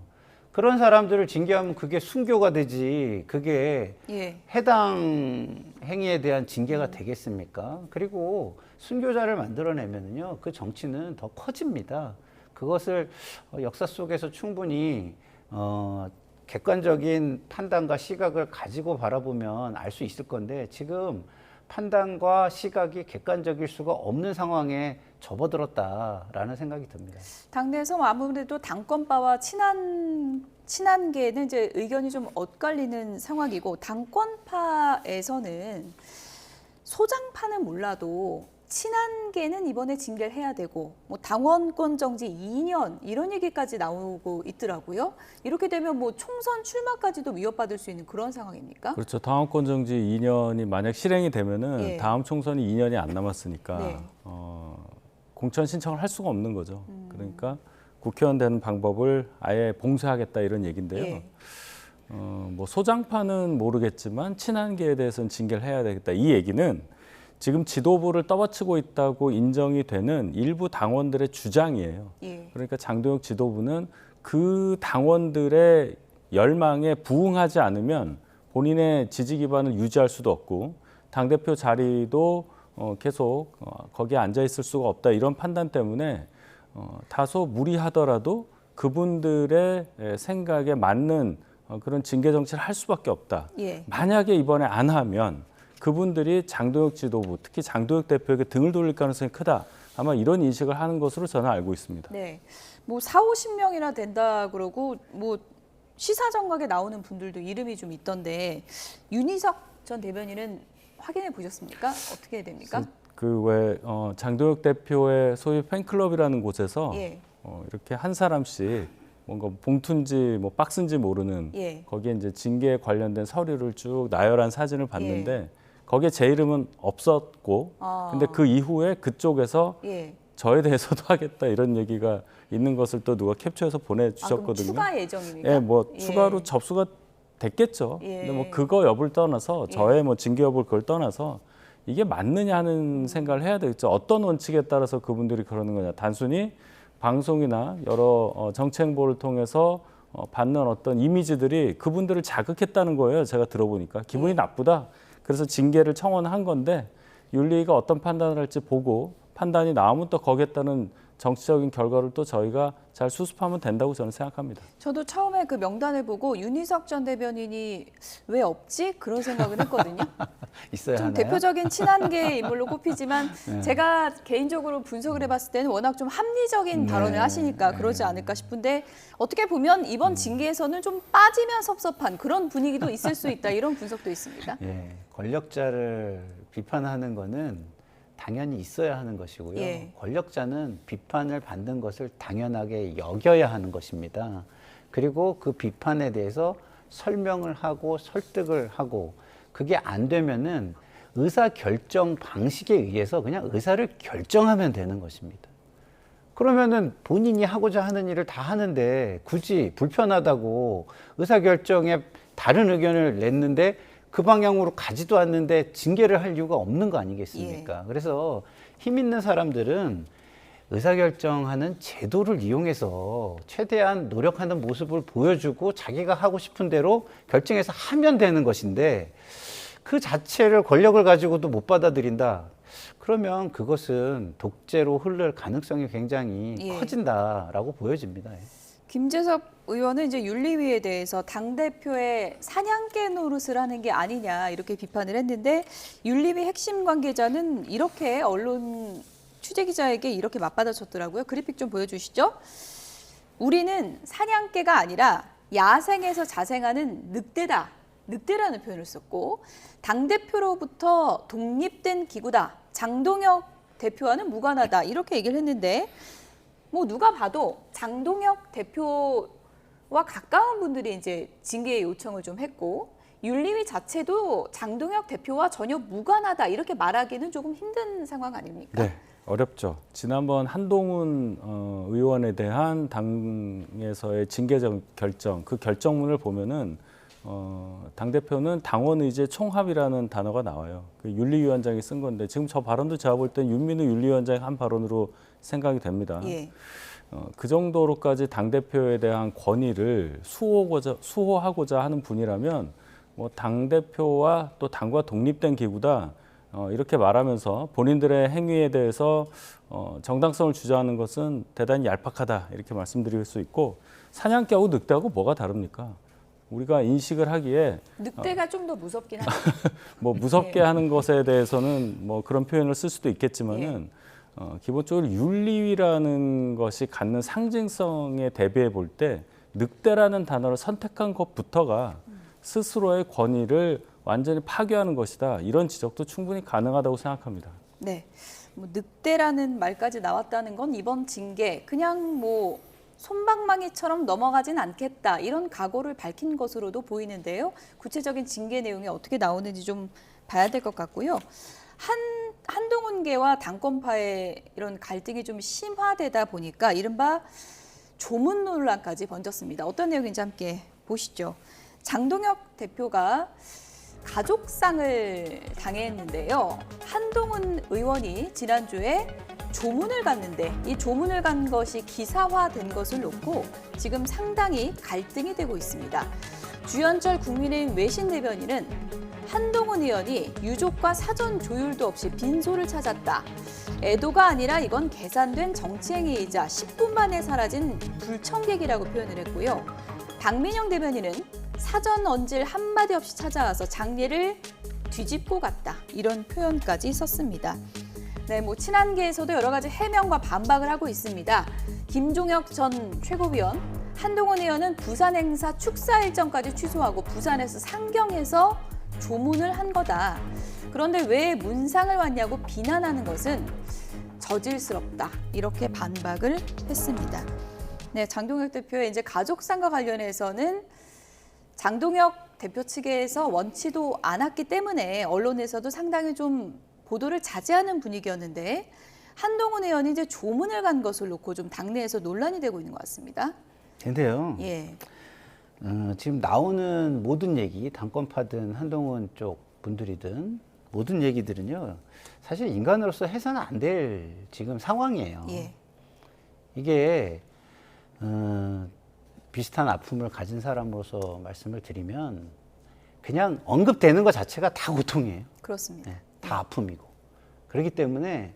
그런 사람들을 징계하면 그게 순교가 되지 그게 예. 해당 행위에 대한 징계가 되겠습니까? 그리고 순교자를 만들어내면요 그 정치는 더 커집니다. 그것을 역사 속에서 충분히 객관적인 판단과 시각을 가지고 바라보면 알 수 있을 건데 지금 판단과 시각이 객관적일 수가 없는 상황에 접어들었다라는 생각이 듭니다. 당내에서 아무래도 당권파와 친한계는 이제 의견이 좀 엇갈리는 상황이고 당권파에서는 소장파는 몰라도 친한계는 이번에 징계를 해야 되고 뭐 당원권 정지 2년 이런 얘기까지 나오고 있더라고요. 이렇게 되면 뭐 총선 출마까지도 위협받을 수 있는 그런 상황입니까? 그렇죠. 당원권 정지 2년이 만약 실행이 되면은 예. 다음 총선이 2년이 안 남았으니까 네. 공천 신청을 할 수가 없는 거죠. 그러니까 국회의원 되는 방법을 아예 봉쇄하겠다 이런 얘기인데요. 예. 뭐 소장파는 모르겠지만 친한계에 대해서는 징계를 해야 되겠다. 이 얘기는 지금 지도부를 떠받치고 있다고 인정이 되는 일부 당원들의 주장이에요. 예. 그러니까 장동혁 지도부는 그 당원들의 열망에 부응하지 않으면 본인의 지지 기반을 유지할 수도 없고 당대표 자리도 계속 거기에 앉아 있을 수가 없다. 이런 판단 때문에 다소 무리하더라도 그분들의 생각에 맞는 그런 징계 정치를 할 수밖에 없다. 예. 만약에 이번에 안 하면 그분들이 장동혁 지도부, 특히 장동혁 대표에게 등을 돌릴 가능성이 크다. 아마 이런 인식을 하는 것으로 저는 알고 있습니다. 네, 뭐 40~50명이나 된다 그러고 뭐 시사정각에 나오는 분들도 이름이 좀 있던데 윤희석 전 대변인은 확인해 보셨습니까? 어떻게 됩니까? 그 왜 장동혁 대표의 소위 팬클럽이라는 곳에서 예. 이렇게 한 사람씩 뭔가 봉투인지 뭐 박스인지 모르는 예. 거기에 이제 징계에 관련된 서류를 쭉 나열한 사진을 봤는데 거기에 제 이름은 없었고 근데 그 이후에 그쪽에서 예. 저에 대해서도 하겠다 이런 얘기가 있는 것을 또 누가 캡처해서 보내주셨거든요. 추가 예정입니까? 예, 뭐 추가로 접수가 됐겠죠. 근데 뭐 그거 여부를 떠나서 저의 뭐 징계 여부를 그걸 떠나서 이게 맞느냐 하는 생각을 해야 되겠죠. 어떤 원칙에 따라서 그분들이 그러는 거냐. 단순히 방송이나 여러 정치 행보를 통해서 받는 어떤 이미지들이 그분들을 자극했다는 거예요. 제가 들어보니까 기분이 나쁘다. 그래서 징계를 청원한 건데 윤리위가 어떤 판단을 할지 보고 판단이 나오면 또 거기에 따른 정치적인 결과를 또 저희가 잘 수습하면 된다고 저는 생각합니다. 저도 처음에 그 명단을 보고 윤희석 전 대변인이 왜 없지? 그런 생각을 했거든요. 있어야 좀 하나요? 대표적인 친한계 인물로 꼽히지만 네. 제가 개인적으로 분석을 해봤을 때는 워낙 좀 합리적인 네. 발언을 하시니까 그러지 않을까 싶은데 어떻게 보면 이번 징계에서는 좀 빠지면 섭섭한 그런 분위기도 있을 수 있다 이런 분석도 있습니다. 예, 권력자를 비판하는 거는 당연히 있어야 하는 것이고요. 예. 권력자는 비판을 받는 것을 당연하게 여겨야 하는 것입니다. 그리고 그 비판에 대해서 설명을 하고 설득을 하고 그게 안 되면은 의사 결정 방식에 의해서 그냥 의사를 결정하면 되는 것입니다. 그러면은 본인이 하고자 하는 일을 다 하는데 굳이 불편하다고 의사 결정에 다른 의견을 냈는데 그 방향으로 가지도 않는데 징계를 할 이유가 없는 거 아니겠습니까? 예. 그래서 힘 있는 사람들은 의사결정하는 제도를 이용해서 최대한 노력하는 모습을 보여주고 자기가 하고 싶은 대로 결정해서 하면 되는 것인데 그 자체를 권력을 가지고도 못 받아들인다. 그러면 그것은 독재로 흐를 가능성이 굉장히 예. 커진다라고 보여집니다. 김재섭 의원은 이제 윤리위에 대해서 당대표의 사냥개 노릇을 하는 게 아니냐 이렇게 비판을 했는데 윤리위 핵심 관계자는 이렇게 언론 취재기자에게 이렇게 맞받아쳤더라고요. 그래픽 좀 보여주시죠. 우리는 사냥개가 아니라 야생에서 자생하는 늑대다. 늑대라는 표현을 썼고 당대표로부터 독립된 기구다. 장동혁 대표와는 무관하다. 이렇게 얘기를 했는데 뭐 누가 봐도 장동혁 대표와 가까운 분들이 이제 징계 요청을 좀 했고 윤리위 자체도 장동혁 대표와 전혀 무관하다 이렇게 말하기는 조금 힘든 상황 아닙니까? 네, 어렵죠. 지난번 한동훈 의원에 대한 당에서의 징계 결정, 그 결정문을 보면은 당대표는 당원 의제 총합이라는 단어가 나와요. 그 윤리위원장이 쓴 건데 지금 저 발언도 제가 볼 땐 윤민우 윤리위원장의 한 발언으로 생각이 됩니다. 예. 그 정도로까지 당대표에 대한 권위를 수호하고자 하는 분이라면 뭐 당대표와 또 당과 독립된 기구다 이렇게 말하면서 본인들의 행위에 대해서 정당성을 주장하는 것은 대단히 얄팍하다 이렇게 말씀드릴 수 있고 사냥개하고 늑대하고 뭐가 다릅니까? 우리가 인식을 하기에 늑대가 좀 더 무섭긴 하죠. 뭐 무섭게 예. 하는 것에 대해서는 뭐 그런 표현을 쓸 수도 있겠지만은 기본적으로 윤리위라는 것이 갖는 상징성에 대비해 볼 때 늑대라는 단어를 선택한 것부터가 스스로의 권위를 완전히 파괴하는 것이다. 이런 지적도 충분히 가능하다고 생각합니다. 네, 뭐 늑대라는 말까지 나왔다는 건 이번 징계 그냥 뭐 솜방망이처럼 넘어가진 않겠다 이런 각오를 밝힌 것으로도 보이는데요. 구체적인 징계 내용이 어떻게 나오는지 좀 봐야 될 것 같고요. 한동훈계와 당권파의 이런 갈등이 좀 심화되다 보니까 이른바 조문 논란까지 번졌습니다. 어떤 내용인지 함께 보시죠. 장동혁 대표가 가족상을 당했는데요. 한동훈 의원이 지난주에 조문을 갔는데 이 조문을 간 것이 기사화된 것을 놓고 지금 상당히 갈등이 되고 있습니다. 주현철 국민의힘 외신 대변인은 한동훈 의원이 유족과 사전 조율도 없이 빈소를 찾았다. 애도가 아니라 이건 계산된 정치행위이자 10분 만에 사라진 불청객이라고 표현을 했고요. 박민영 대변인은 사전 언질 한마디 없이 찾아와서 장례를 뒤집고 갔다. 이런 표현까지 썼습니다. 네, 뭐 친한계에서도 여러 가지 해명과 반박을 하고 있습니다. 김종혁 전 최고위원, 한동훈 의원은 부산 행사 축사 일정까지 취소하고 부산에서 상경해서 조문을 한 거다. 그런데 왜 문상을 왔냐고 비난하는 것은 저질스럽다. 이렇게 반박을 했습니다. 네, 장동혁 대표의 이제 가족상과 관련해서는 장동혁 대표 측에서 원치도 않았기 때문에 언론에서도 상당히 좀 보도를 자제하는 분위기였는데 한동훈 의원이 이제 조문을 간 것을 놓고 좀 당내에서 논란이 되고 있는 것 같습니다. 근데요. 예. 지금 나오는 모든 얘기, 당권파든 한동훈 쪽 분들이든 모든 얘기들은요. 사실 인간으로서 해서는 안 될 지금 상황이에요. 예. 이게 비슷한 아픔을 가진 사람으로서 말씀을 드리면 그냥 언급되는 것 자체가 다 고통이에요. 그렇습니다. 네, 다 아픔이고. 그렇기 때문에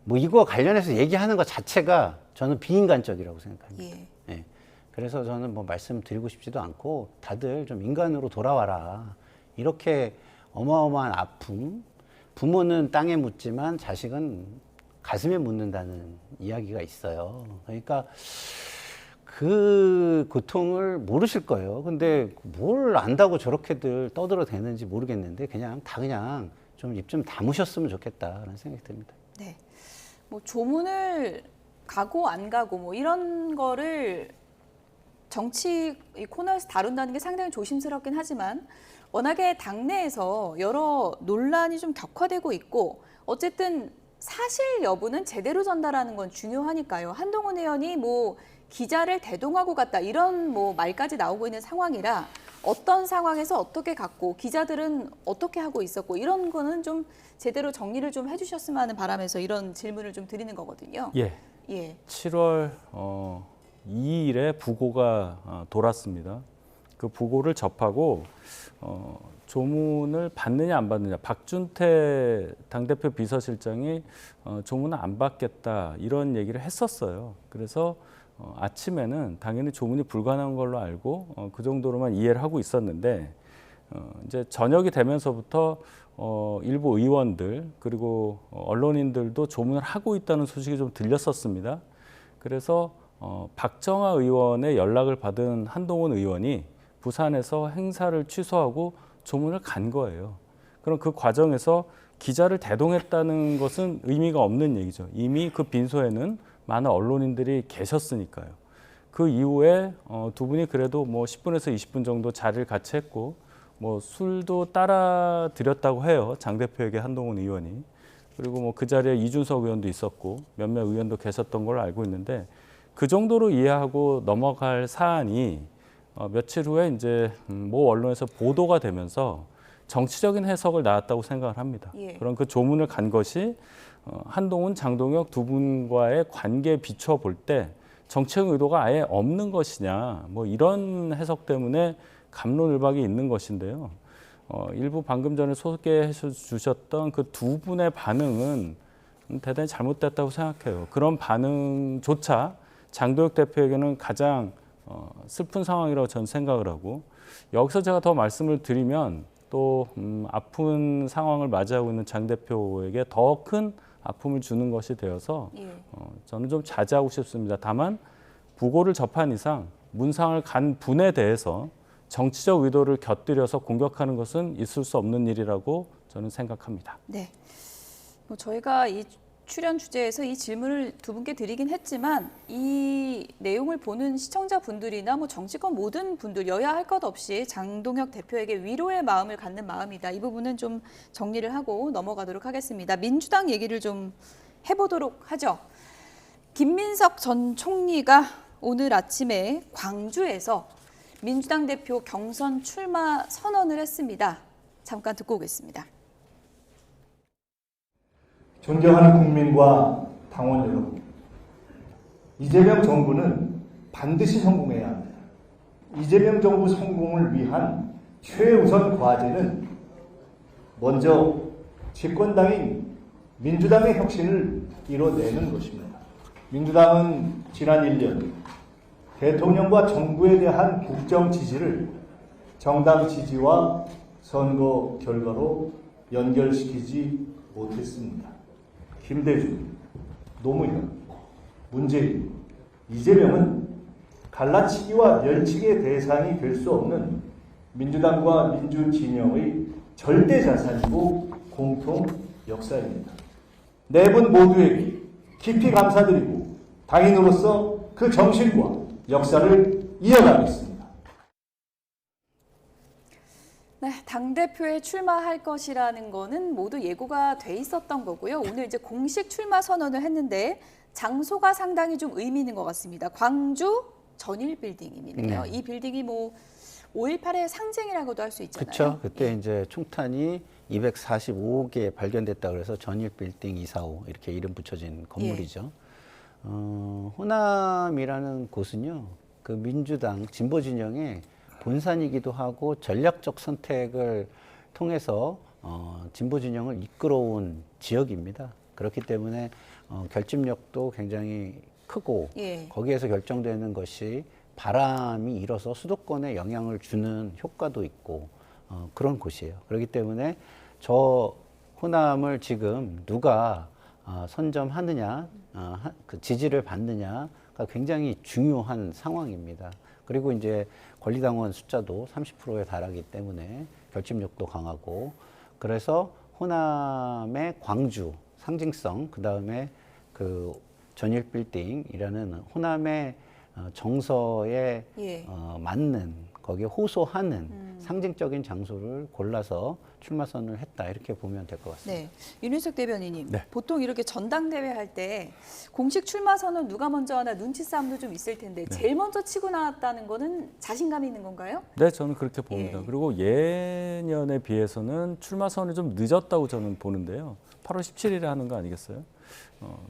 뭐 이거 관련해서 얘기하는 것 자체가 저는 비인간적이라고 생각합니다. 예. 네. 그래서 저는 뭐 말씀드리고 싶지도 않고 다들 좀 인간으로 돌아와라. 이렇게 어마어마한 아픔, 부모는 땅에 묻지만 자식은 가슴에 묻는다는 이야기가 있어요. 그러니까 그 고통을 모르실 거예요. 근데 뭘 안다고 저렇게들 떠들어대는지 모르겠는데 그냥 좀 입 좀 다무셨으면 좋겠다라는 생각이 듭니다. 네. 뭐 조문을 가고 안 가고 뭐 이런 거를 정치 이 코너에서 다룬다는 게 상당히 조심스럽긴 하지만 워낙에 당내에서 여러 논란이 좀 격화되고 있고 어쨌든 사실 여부는 제대로 전달하는 건 중요하니까요. 한동훈 의원이 뭐 기자를 대동하고 갔다 이런 뭐 말까지 나오고 있는 상황이라 어떤 상황에서 어떻게 갔고 기자들은 어떻게 하고 있었고 이런 거는 좀 제대로 정리를 좀 해주셨으면 하는 바람에서 이런 질문을 좀 드리는 거거든요. 예. 예. 7월 2일에 부고가 돌았습니다. 그 부고를 접하고 조문을 받느냐 안 받느냐. 박준태 당대표 비서실장이 조문을 안 받겠다 이런 얘기를 했었어요. 그래서 아침에는 당연히 조문이 불가능한 걸로 알고 그 정도로만 이해를 하고 있었는데 이제 저녁이 되면서부터 일부 의원들 그리고 언론인들도 조문을 하고 있다는 소식이 좀 들렸었습니다. 그래서 박정아 의원의 연락을 받은 한동훈 의원이 부산에서 행사를 취소하고 조문을 간 거예요. 그럼 그 과정에서 기자를 대동했다는 것은 의미가 없는 얘기죠. 이미 그 빈소에는 많은 언론인들이 계셨으니까요. 그 이후에 두 분이 그래도 뭐 10분에서 20분 정도 자리를 같이 했고 뭐 술도 따라 드렸다고 해요. 장 대표에게 한동훈 의원이. 그리고 뭐 그 자리에 이준석 의원도 있었고 몇몇 의원도 계셨던 걸로 알고 있는데 그 정도로 이해하고 넘어갈 사안이 며칠 후에 이제 모 언론에서 보도가 되면서 정치적인 해석을 낳았다고 생각을 합니다. 예. 그런 그 조문을 간 것이 한동훈, 장동혁 두 분과의 관계에 비춰볼 때 정치적 의도가 아예 없는 것이냐 뭐 이런 해석 때문에 갑론을박이 있는 것인데요. 일부 방금 전에 소개해 주셨던 그 두 분의 반응은 대단히 잘못됐다고 생각해요. 그런 반응조차 장동혁 대표에게는 가장 슬픈 상황이라고 저는 생각을 하고 여기서 제가 더 말씀을 드리면 또 아픈 상황을 맞이하고 있는 장 대표에게 더 큰 아픔을 주는 것이 되어서 저는 좀 자제하고 싶습니다. 다만 부고를 접한 이상 문상을 간 분에 대해서 정치적 의도를 곁들여서 공격하는 것은 있을 수 없는 일이라고 저는 생각합니다. 네. 뭐 저희가 이 출연 주제에서 이 질문을 두 분께 드리긴 했지만 이 내용을 보는 시청자분들이나 뭐 정치권 모든 분들 여야 할 것 없이 장동혁 대표에게 위로의 마음을 갖는 마음이다. 이 부분은 좀 정리를 하고 넘어가도록 하겠습니다. 민주당 얘기를 좀 해보도록 하죠. 김민석 전 총리가 오늘 아침에 광주에서 민주당 대표 경선 출마 선언을 했습니다. 잠깐 듣고 오겠습니다. 존경하는 국민과 당원 여러분, 이재명 정부는 반드시 성공해야 합니다. 이재명 정부 성공을 위한 최우선 과제는 먼저 집권당인 민주당의 혁신을 이뤄내는 것입니다. 민주당은 지난 1년 대통령과 정부에 대한 국정 지지를 정당 지지와 선거 결과로 연결시키지 못했습니다. 김대중, 노무현, 문재인, 이재명은 갈라치기와 멸치기의 대상이 될 수 없는 민주당과 민주진영의 절대 자산이고 공통 역사입니다. 네 분 모두에게 깊이 감사드리고 당인으로서 그 정신과 역사를 이어가겠습니다. 네, 당대표에 출마할 것이라는 거는 모두 예고가 돼 있었던 거고요. 오늘 이제 공식 출마 선언을 했는데 장소가 상당히 좀 의미 있는 것 같습니다. 광주 전일 빌딩입니다. 이 빌딩이 뭐 5.18의 상징이라고도 할 수 있잖아요. 그렇죠. 그때 이제 총탄이 245개 발견됐다 그래서 전일 빌딩 245 이렇게 이름 붙여진 건물이죠. 호남이라는 곳은요, 그 민주당 진보 진영의 본산이기도 하고 전략적 선택을 통해서 진보 진영을 이끌어온 지역입니다. 그렇기 때문에 결집력도 굉장히 크고 예. 거기에서 결정되는 것이 바람이 일어서 수도권에 영향을 주는 효과도 있고 그런 곳이에요. 그렇기 때문에 저 호남을 지금 누가 선점하느냐, 그 지지를 받느냐가 굉장히 중요한 상황입니다. 그리고 이제 권리당원 숫자도 30%에 달하기 때문에 결집력도 강하고, 그래서 호남의 광주 상징성, 그 다음에 그 전일 빌딩이라는 호남의 정서에 예. 맞는, 거기에 호소하는 상징적인 장소를 골라서 출마선을 했다, 이렇게 보면 될 것 같습니다. 네, 윤희석 대변인님, 네. 보통 이렇게 전당대회 할 때 공식 출마 선언 누가 먼저 하나 눈치 싸움도 좀 있을 텐데 제일 먼저 치고 나왔다는 거는 자신감이 있는 건가요? 네, 저는 그렇게 봅니다. 그리고 예년에 비해서는 출마 선언이 좀 늦었다고 저는 보는데요. 8월 17일에 하는 거 아니겠어요?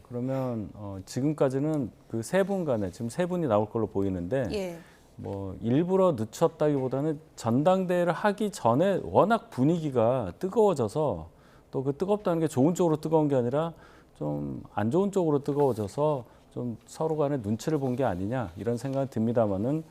그러면 지금까지는 그 세 분 간에 지금 세 분이 나올 걸로 보이는데 예. 뭐 일부러 늦췄다기보다는 전당대회를 하기 전에 워낙 분위기가 뜨거워져서, 또 그 뜨겁다는 게 좋은 쪽으로 뜨거운 게 아니라 좀 안 좋은 쪽으로 뜨거워져서 좀 서로 간에 눈치를 본 게 아니냐, 이런 생각이 듭니다만은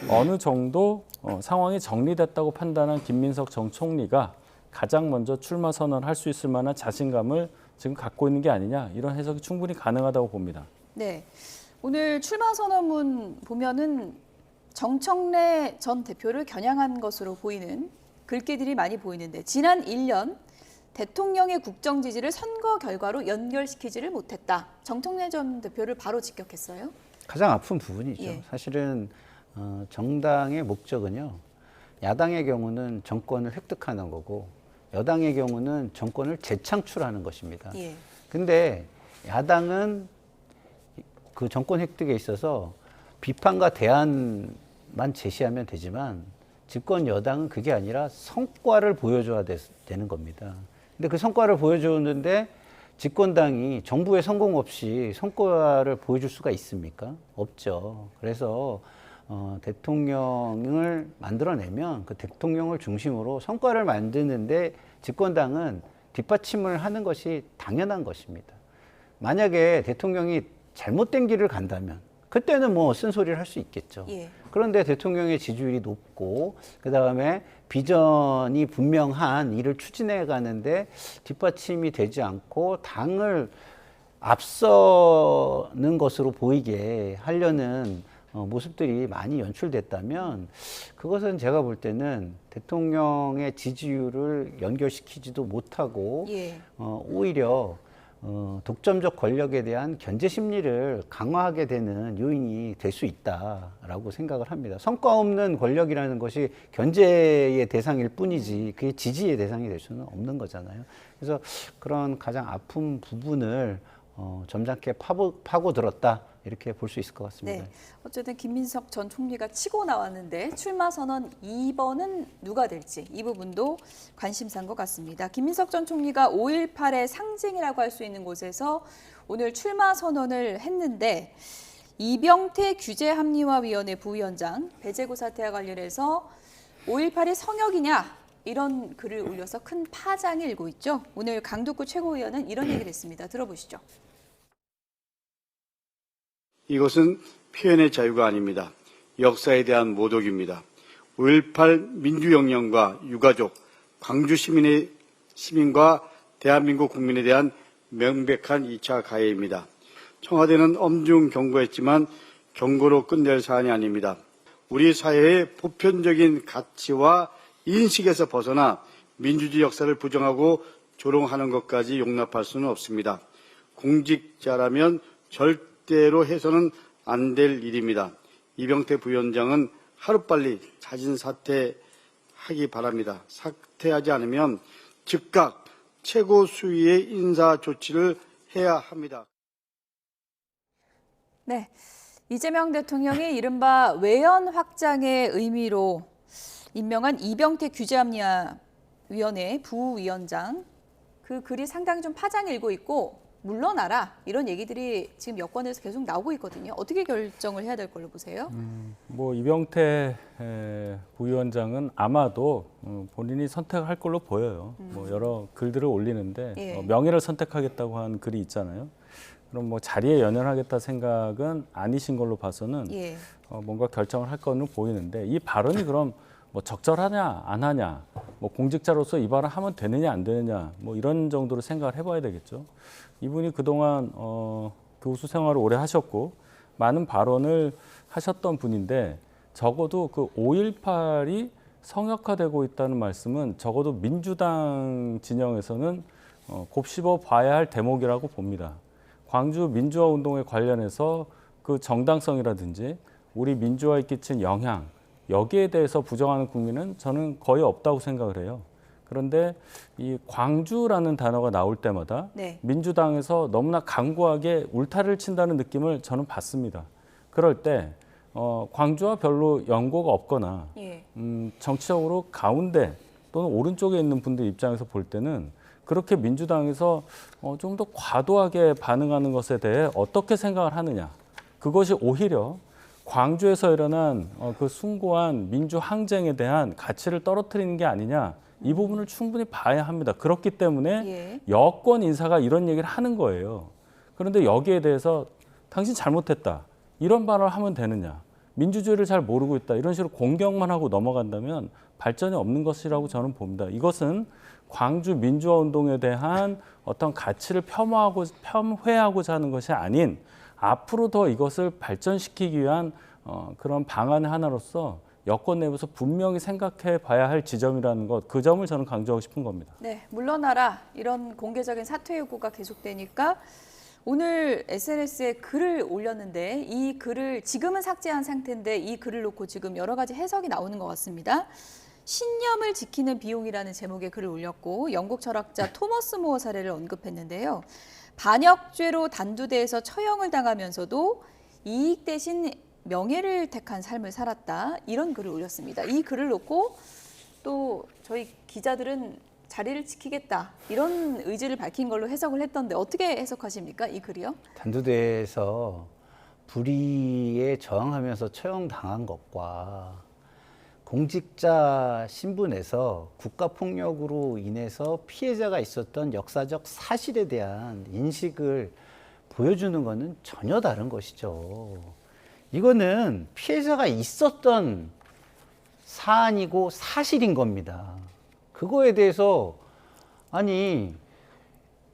어느 정도 상황이 정리됐다고 판단한 김민석 전 총리가 가장 먼저 출마 선언할 수 있을 만한 자신감을 지금 갖고 있는 게 아니냐, 이런 해석이 충분히 가능하다고 봅니다. 네, 오늘 출마 선언문 보면은 정청래 전 대표를 겨냥한 것으로 보이는 글귀들이 많이 보이는데, 지난 1년 대통령의 국정 지지를 선거 결과로 연결시키지를 못했다. 정청래 전 대표를 바로 직격했어요. 가장 아픈 부분이죠. 예. 사실은 정당의 목적은요, 야당의 경우는 정권을 획득하는 거고 여당의 경우는 정권을 재창출하는 것입니다. 예. 근데 야당은 그 정권 획득에 있어서 비판과 대안만 제시하면 되지만, 집권 여당은 그게 아니라 성과를 보여줘야 되는 겁니다. 근데 그 성과를 보여주는데 집권당이 정부의 성공 없이 성과를 보여줄 수가 있습니까? 없죠. 그래서 대통령을 만들어내면 그 대통령을 중심으로 성과를 만드는데 집권당은 뒷받침을 하는 것이 당연한 것입니다. 만약에 대통령이 잘못된 길을 간다면 그때는 뭐 쓴소리를 할 수 있겠죠. 예. 그런데 대통령의 지지율이 높고 그다음에 비전이 분명한 일을 추진해 가는데 뒷받침이 되지 않고 당을 앞서는 것으로 보이게 하려는 모습들이 많이 연출됐다면, 그것은 제가 볼 때는 대통령의 지지율을 연결시키지도 못하고 예. 오히려 독점적 권력에 대한 견제 심리를 강화하게 되는 요인이 될 수 있다라고 생각을 합니다. 성과 없는 권력이라는 것이 견제의 대상일 뿐이지 그게 지지의 대상이 될 수는 없는 거잖아요. 그래서 그런 가장 아픈 부분을 점잖게 파고들었다, 이렇게 볼 수 있을 것 같습니다. 네, 어쨌든 김민석 전 총리가 치고 나왔는데 출마 선언 2번은 누가 될지 이 부분도 관심사인 것 같습니다. 김민석 전 총리가 5.18의 상징이라고 할 수 있는 곳에서 오늘 출마 선언을 했는데, 이병태 규제합리화위원회 부위원장 배제고 사태와 관련해서 5.18이 성역이냐, 이런 글을 올려서 큰 파장이 일고 있죠. 오늘 강두구 최고위원은 이런 얘기를 했습니다. 들어보시죠. 이것은 표현의 자유가 아닙니다. 역사에 대한 모독입니다. 5.18 민주혁명과 유가족, 광주 시민과 대한민국 국민에 대한 명백한 2차 가해입니다. 청와대는 엄중 경고했지만 경고로 끝낼 사안이 아닙니다. 우리 사회의 보편적인 가치와 인식에서 벗어나 민주주의 역사를 부정하고 조롱하는 것까지 용납할 수는 없습니다. 공직자라면 절대로 해서는 안 될 일입니다. 이병태 부위원장은 하루빨리 자진 사퇴하기 바랍니다. 사퇴하지 않으면 즉각 최고 수위의 인사 조치를 해야 합니다. 네, 이재명 대통령이 이른바 외연 확장의 의미로 임명한 이병태 규제합리화위원회 부위원장, 그 글이 상당히 좀 파장이 일고 있고, 물러나라 이런 얘기들이 지금 여권에서 계속 나오고 있거든요. 어떻게 결정을 해야 될 걸로 보세요? 뭐 이병태 부위원장은 아마도 본인이 선택할 걸로 보여요. 뭐 여러 글들을 올리는데 예. 명예를 선택하겠다고 한 글이 있잖아요. 그럼 뭐 자리에 연연하겠다 생각은 아니신 걸로 봐서는 예. 뭔가 결정을 할 거는 보이는데 이 발언이 그럼 뭐 적절하냐 안 하냐, 뭐 공직자로서 이 발언 하면 되느냐 안 되느냐, 뭐 이런 정도로 생각을 해봐야 되겠죠. 이분이 그동안 교수 생활을 오래 하셨고 많은 발언을 하셨던 분인데 적어도 그 5.18이 성역화되고 있다는 말씀은 적어도 민주당 진영에서는 곱씹어 봐야 할 대목이라고 봅니다. 광주 민주화 운동에 관련해서 그 정당성이라든지 우리 민주화에 끼친 영향, 여기에 대해서 부정하는 국민은 저는 거의 없다고 생각을 해요. 그런데 이 광주라는 단어가 나올 때마다 네. 민주당에서 너무나 강고하게 울타리를 친다는 느낌을 저는 받습니다. 그럴 때 광주와 별로 연고가 없거나 예. 정치적으로 가운데 또는 오른쪽에 있는 분들 입장에서 볼 때는 그렇게 민주당에서 좀 더 과도하게 반응하는 것에 대해 어떻게 생각을 하느냐. 그것이 오히려 광주에서 일어난 그 숭고한 민주 항쟁에 대한 가치를 떨어뜨리는 게 아니냐. 이 부분을 충분히 봐야 합니다. 그렇기 때문에 예. 여권 인사가 이런 얘기를 하는 거예요. 그런데 여기에 대해서 당신 잘못했다. 이런 발언을 하면 되느냐. 민주주의를 잘 모르고 있다. 이런 식으로 공격만 하고 넘어간다면 발전이 없는 것이라고 저는 봅니다. 이것은 광주 민주화 운동에 대한 어떤 가치를 폄훼하고자 하는 것이 아닌 앞으로 더 이것을 발전시키기 위한 그런 방안의 하나로서 여권 내부에서 분명히 생각해 봐야 할 지점이라는 것, 그 점을 저는 강조하고 싶은 겁니다. 네, 물러나라 이런 공개적인 사퇴 요구가 계속되니까 오늘 SNS에 글을 올렸는데 이 글을 지금은 삭제한 상태인데 이 글을 놓고 지금 여러 가지 해석이 나오는 것 같습니다. 신념을 지키는 비용이라는 제목의 글을 올렸고 영국 철학자 토머스 모어 사례를 언급했는데요. 반역죄로 단두대에서 처형을 당하면서도 이익 대신 명예를 택한 삶을 살았다. 이런 글을 올렸습니다. 이 글을 놓고 또 저희 기자들은 자리를 지키겠다. 이런 의지를 밝힌 걸로 해석을 했던데 어떻게 해석하십니까? 이 글이요? 단두대에서 불의에 저항하면서 처형당한 것과 공직자 신분에서 국가폭력으로 인해서 피해자가 있었던 역사적 사실에 대한 인식을 보여주는 것은 전혀 다른 것이죠. 이거는 피해자가 있었던 사안이고 사실인 겁니다. 그거에 대해서 아니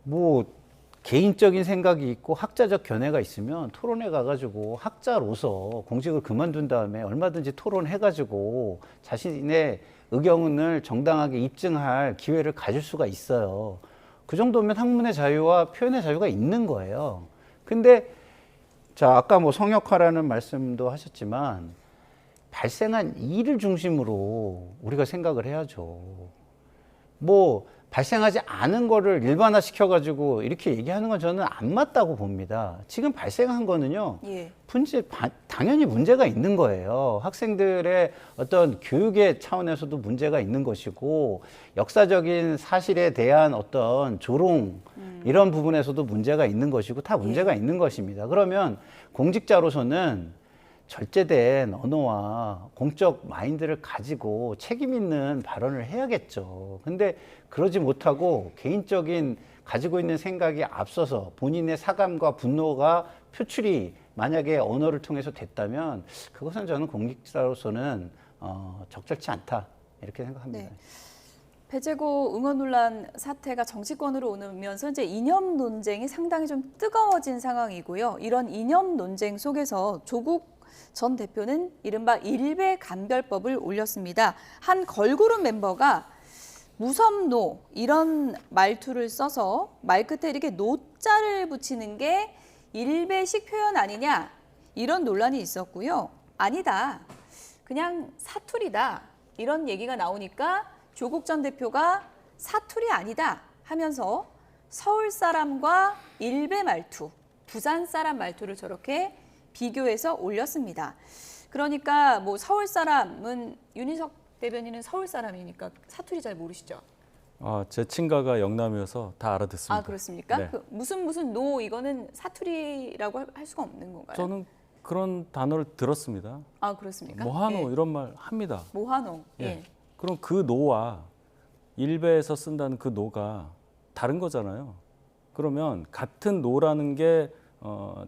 뭐 개인적인 생각이 있고 학자적 견해가 있으면 토론회 가가지고 학자로서 공직을 그만둔 다음에 얼마든지 토론해가지고 자신의 의견을 정당하게 입증할 기회를 가질 수가 있어요. 그 정도면 학문의 자유와 표현의 자유가 있는 거예요. 근데 자, 아까 뭐 성역화라는 말씀도 하셨지만 발생한 일을 중심으로 우리가 생각을 해야죠. 뭐 발생하지 않은 거를 일반화 시켜가지고 이렇게 얘기하는 건 저는 안 맞다고 봅니다. 지금 발생한 거는요, 예. 당연히 문제가 있는 거예요. 학생들의 어떤 교육의 차원에서도 문제가 있는 것이고, 역사적인 사실에 대한 어떤 조롱, 이런 부분에서도 문제가 있는 것이고, 다 문제가 있는 것입니다. 그러면 공직자로서는 절제된 언어와 공적 마인드를 가지고 책임 있는 발언을 해야겠죠. 근데 그러지 못하고 개인적인 가지고 있는 생각이 앞서서 본인의 사감과 분노가 표출이 만약에 언어를 통해서 됐다면 그것은 저는 공직자로서는 적절치 않다 이렇게 생각합니다. 네. 배재고 응원 논란 사태가 정치권으로 오면서 이제 이념 논쟁이 상당히 좀 뜨거워진 상황이고요. 이런 이념 논쟁 속에서 조국 전 대표는 이른바 일베감별법을 올렸습니다. 한 걸그룹 멤버가 무섭노 이런 말투를 써서 말 끝에 이렇게 노자를 붙이는 게 일베식 표현 아니냐 이런 논란이 있었고요. 아니다. 그냥 사투리다. 이런 얘기가 나오니까 조국 전 대표가 사투리 아니다 하면서 서울 사람과 일베 말투, 부산 사람 말투를 저렇게 비교해서 올렸습니다. 그러니까 뭐 서울 사람은 윤희석 대변인은 서울 사람이니까 사투리 잘 모르시죠? 제 친가가 영남이어서 다 알아듣습니다. 아, 그렇습니까? 네. 그 무슨 노 이거는 사투리라고 할 수가 없는 건가요? 저는 그런 단어를 들었습니다. 아, 그렇습니까? 모하노 이런 말 합니다. 모하노. 예. 그럼 그 노와 일베에서 쓴다는 그 노가 다른 거잖아요. 그러면 같은 노라는 게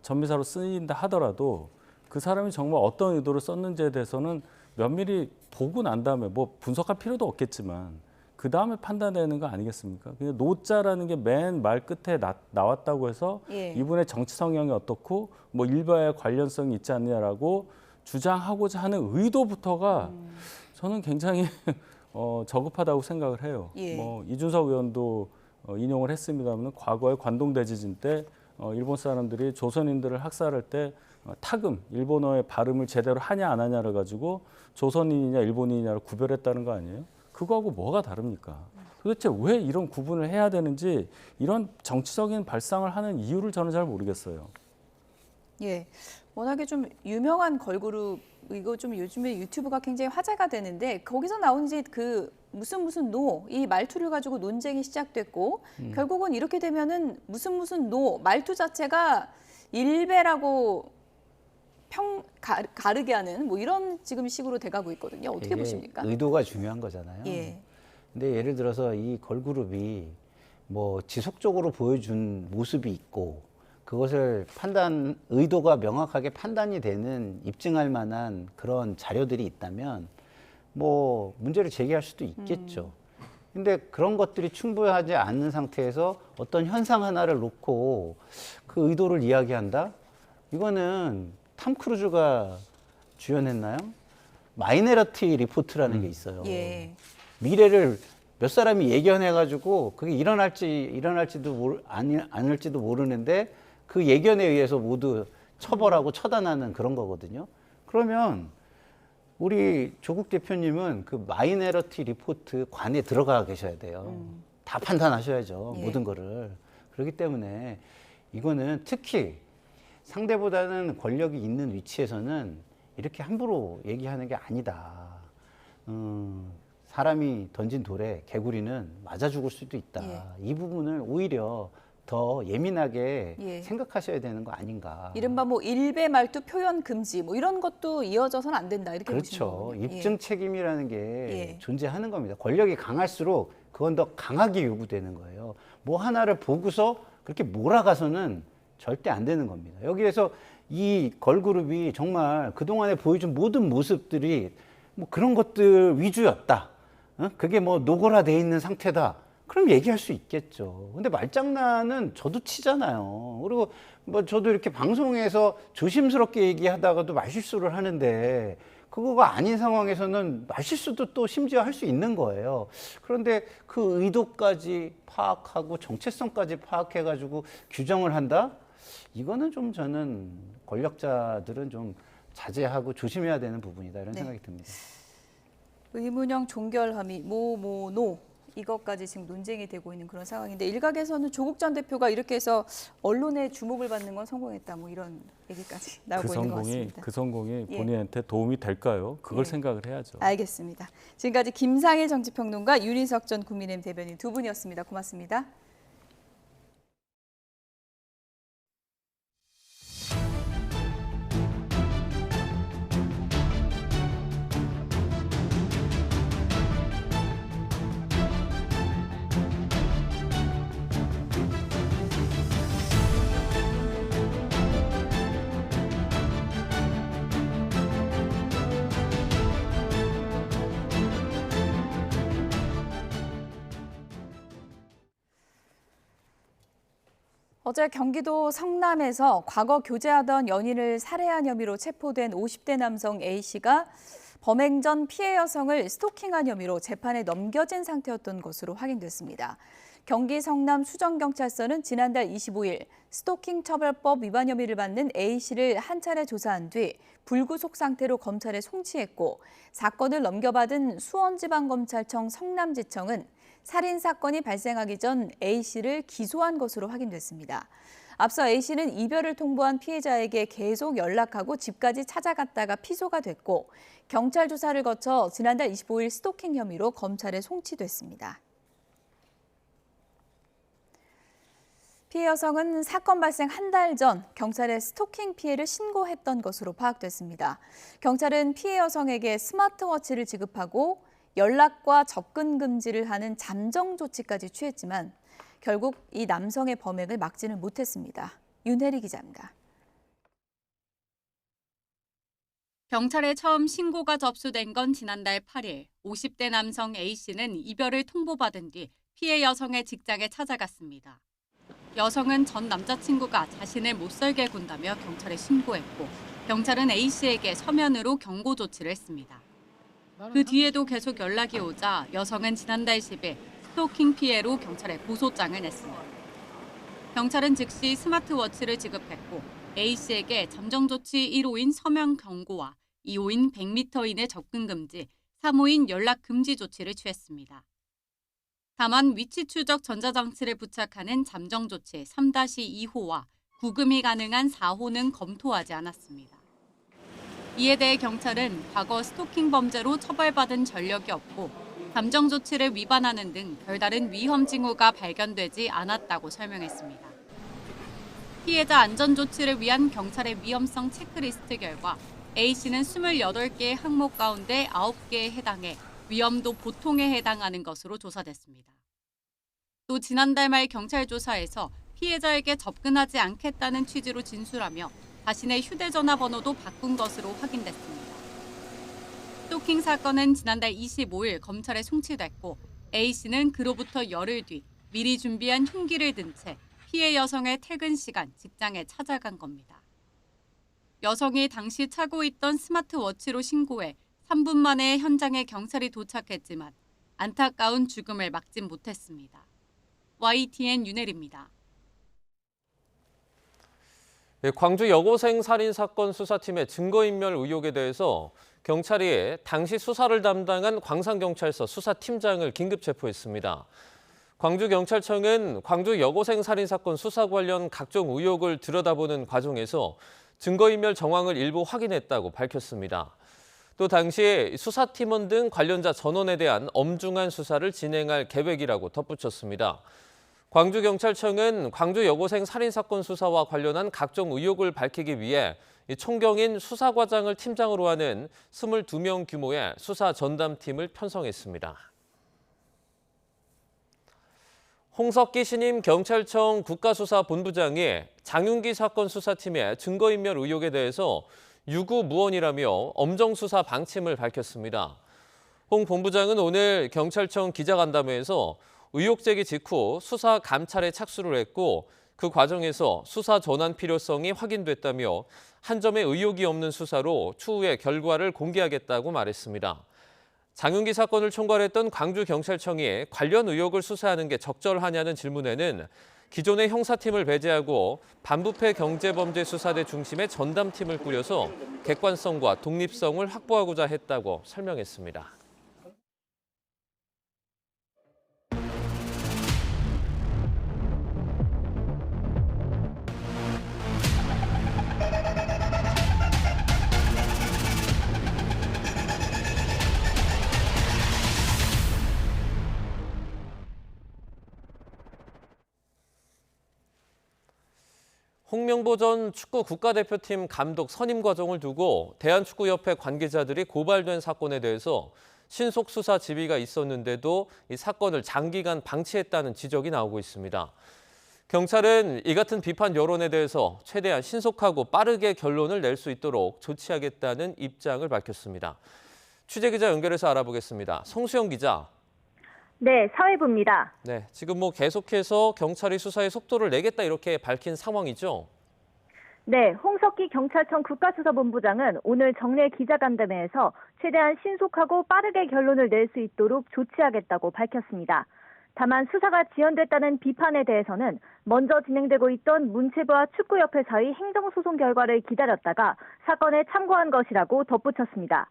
전미사로 쓰인다 하더라도 그 사람이 정말 어떤 의도를 썼는지에 대해서는 면밀히 보고 난 다음에 뭐 분석할 필요도 없겠지만 그 다음에 판단되는 거 아니겠습니까? 그냥 노자라는 게 맨 말 끝에 나왔다고 해서 이분의 정치 성향이 어떻고 뭐 일바의 관련성이 있지 않느냐라고 주장하고자 하는 의도부터가 저는 굉장히 저급하다고 생각을 해요. 뭐 이준석 의원도 인용을 했습니다만 과거에 관동대지진 때 일본 사람들이 조선인들을 학살할 때 타금, 일본어의 발음을 제대로 하냐 안 하냐를 가지고 조선인이냐 일본인이냐를 구별했다는 거 아니에요? 그거하고 뭐가 다릅니까? 도대체 왜 이런 구분을 해야 되는지 이런 정치적인 발상을 하는 이유를 저는 잘 모르겠어요. 예, 워낙에 좀 유명한 걸그룹 이거 좀 요즘에 유튜브가 굉장히 화제가 되는데 거기서 나온 이제 그 무슨 노 이 말투를 가지고 논쟁이 시작됐고 결국은 이렇게 되면은 무슨 노 말투 자체가 일베라고 가르게 하는 뭐 이런 지금 식으로 돼가고 있거든요. 어떻게 보십니까? 의도가 중요한 거잖아요. 예. 근데 예를 들어서 이 걸그룹이 뭐 지속적으로 보여준 모습이 있고 그것을 의도가 명확하게 판단이 되는 입증할 만한 그런 자료들이 있다면 뭐 문제를 제기할 수도 있겠죠. 근데 그런 것들이 충분하지 않은 상태에서 어떤 현상 하나를 놓고 그 의도를 이야기한다? 이거는 탐 크루즈가 주연했나요? 마이너리티 리포트라는 게 있어요. 미래를 몇 사람이 예견해가지고 그게 일어날지도 않을지도 모르는데 그 예견에 의해서 모두 처벌하고 처단하는 그런 거거든요. 그러면 우리 조국 대표님은 그 마이너리티 리포트 관에 들어가 계셔야 돼요. 다 판단하셔야죠. 모든 거를. 그렇기 때문에 이거는 특히 상대보다는 권력이 있는 위치에서는 이렇게 함부로 얘기하는 게 아니다. 사람이 던진 돌에 개구리는 맞아 죽을 수도 있다. 이 부분을 오히려 더 예민하게 생각하셔야 되는 거 아닌가. 이른바 뭐 일베 말투 표현 금지 뭐 이런 것도 이어져서는 안 된다 이렇게 보시는 거군요. 그렇죠. 입증 책임이라는 게 존재하는 겁니다. 권력이 강할수록 그건 더 강하게 요구되는 거예요. 뭐 하나를 보고서 그렇게 몰아가서는 절대 안 되는 겁니다. 여기에서 이 걸그룹이 정말 그동안에 보여준 모든 모습들이 뭐 그런 것들 위주였다. 그게 뭐 노골화돼 있는 상태다. 그럼 얘기할 수 있겠죠. 근데 말장난은 저도 치잖아요. 그리고 뭐 저도 이렇게 방송에서 조심스럽게 얘기하다가도 말실수를 하는데 그거가 아닌 상황에서는 말실수도 또 심지어 할 수 있는 거예요. 그런데 그 의도까지 파악하고 정체성까지 파악해가지고 규정을 한다? 이거는 좀 저는 권력자들은 좀 자제하고 조심해야 되는 부분이다 이런 생각이 듭니다. 의문형 종결함이 노 이것까지 지금 논쟁이 되고 있는 그런 상황인데 일각에서는 조국 전 대표가 이렇게 해서 언론의 주목을 받는 건 성공했다 뭐 이런 얘기까지 나오고 있는 것 같습니다. 그 성공이 본인한테 도움이 될까요? 그걸 생각을 해야죠. 알겠습니다. 지금까지 김상일 정치평론가 윤희석 전 국민의힘 대변인 두 분이었습니다. 고맙습니다. 어제 경기도 성남에서 과거 교제하던 연인을 살해한 혐의로 체포된 50대 남성 A씨가 범행 전 피해 여성을 스토킹한 혐의로 재판에 넘겨진 상태였던 것으로 확인됐습니다. 경기 성남 수정경찰서는 지난달 25일 스토킹 처벌법 위반 혐의를 받는 A씨를 한 차례 조사한 뒤 불구속 상태로 검찰에 송치했고 사건을 넘겨받은 수원지방검찰청 성남지청은 살인 사건이 발생하기 전 A씨를 기소한 것으로 확인됐습니다. 앞서 A씨는 이별을 통보한 피해자에게 계속 연락하고 집까지 찾아갔다가 피소가 됐고 경찰 조사를 거쳐 지난달 25일 스토킹 혐의로 검찰에 송치됐습니다. 피해 여성은 사건 발생 한 달 전 경찰에 스토킹 피해를 신고했던 것으로 파악됐습니다. 경찰은 피해 여성에게 스마트워치를 지급하고 연락과 접근 금지를 하는 잠정 조치까지 취했지만 결국 이 남성의 범행을 막지는 못했습니다. 윤혜리 기자입니다. 경찰에 처음 신고가 접수된 건 지난달 8일 50대 남성 A씨는 이별을 통보받은 뒤 피해 여성의 직장에 찾아갔습니다. 여성은 전 남자친구가 자신을 못살게 군다며 경찰에 신고했고 경찰은 A씨에게 서면으로 경고 조치를 했습니다. 그 뒤에도 계속 연락이 오자 여성은 지난달 10일 스토킹 피해로 경찰에 고소장을 냈습니다. 경찰은 즉시 스마트워치를 지급했고 A씨에게 잠정조치 1호인 서면 경고와 2호인 100m 이내 접근 금지, 3호인 연락 금지 조치를 취했습니다. 다만 위치 추적 전자장치를 부착하는 잠정조치 3-2호와 구금이 가능한 4호는 검토하지 않았습니다. 이에 대해 경찰은 과거 스토킹 범죄로 처벌받은 전력이 없고 잠정조치를 위반하는 등 별다른 위험 징후가 발견되지 않았다고 설명했습니다. 피해자 안전조치를 위한 경찰의 위험성 체크리스트 결과 A씨는 28개의 항목 가운데 9개에 해당해 위험도 보통에 해당하는 것으로 조사됐습니다. 또 지난달 말 경찰 조사에서 피해자에게 접근하지 않겠다는 취지로 진술하며 자신의 휴대전화 번호도 바꾼 것으로 확인됐습니다. 스토킹 사건은 지난달 25일 검찰에 송치됐고 A씨는 그로부터 열흘 뒤 미리 준비한 흉기를 든 채 피해 여성의 퇴근 시간 직장에 찾아간 겁니다. 여성이 당시 차고 있던 스마트워치로 신고해 3분 만에 현장에 경찰이 도착했지만 안타까운 죽음을 막진 못했습니다. YTN 윤혜리입니다. 광주 여고생 살인 사건 수사팀의 증거인멸 의혹에 대해서 경찰이 당시 수사를 담당한 광산경찰서 수사팀장을 긴급 체포했습니다. 광주경찰청은 광주 여고생 살인 사건 수사 관련 각종 의혹을 들여다보는 과정에서 증거인멸 정황을 일부 확인했다고 밝혔습니다. 또 당시 수사팀원 등 관련자 전원에 대한 엄중한 수사를 진행할 계획이라고 덧붙였습니다. 광주경찰청은 광주 여고생 살인 사건 수사와 관련한 각종 의혹을 밝히기 위해 총경인 수사과장을 팀장으로 하는 22명 규모의 수사 전담팀을 편성했습니다. 홍석기 신임 경찰청 국가수사본부장이 장윤기 사건 수사팀의 증거인멸 의혹에 대해서 유구무원이라며 엄정수사 방침을 밝혔습니다. 홍 본부장은 오늘 경찰청 기자간담회에서 의혹 제기 직후 수사 감찰에 착수를 했고 그 과정에서 수사 전환 필요성이 확인됐다며 한 점의 의혹이 없는 수사로 추후에 결과를 공개하겠다고 말했습니다. 장윤기 사건을 총괄했던 광주경찰청이 관련 의혹을 수사하는 게 적절하냐는 질문에는 기존의 형사팀을 배제하고 반부패 경제범죄수사대 중심의 전담팀을 꾸려서 객관성과 독립성을 확보하고자 했다고 설명했습니다. 홍명보 전 축구 국가대표팀 감독 선임 과정을 두고 대한축구협회 관계자들이 고발된 사건에 대해서 신속 수사 지휘가 있었는데도 이 사건을 장기간 방치했다는 지적이 나오고 있습니다. 경찰은 이 같은 비판 여론에 대해서 최대한 신속하고 빠르게 결론을 낼 수 있도록 조치하겠다는 입장을 밝혔습니다. 취재기자 연결해서 알아보겠습니다. 송수영 기자. 네, 사회부입니다. 네, 지금 계속해서 경찰이 수사의 속도를 내겠다 이렇게 밝힌 상황이죠? 네, 홍석기 경찰청 국가수사본부장은 오늘 정례 기자간담회에서 최대한 신속하고 빠르게 결론을 낼 수 있도록 조치하겠다고 밝혔습니다. 다만 수사가 지연됐다는 비판에 대해서는 먼저 진행되고 있던 문체부와 축구협회 사이 행정소송 결과를 기다렸다가 사건에 참고한 것이라고 덧붙였습니다.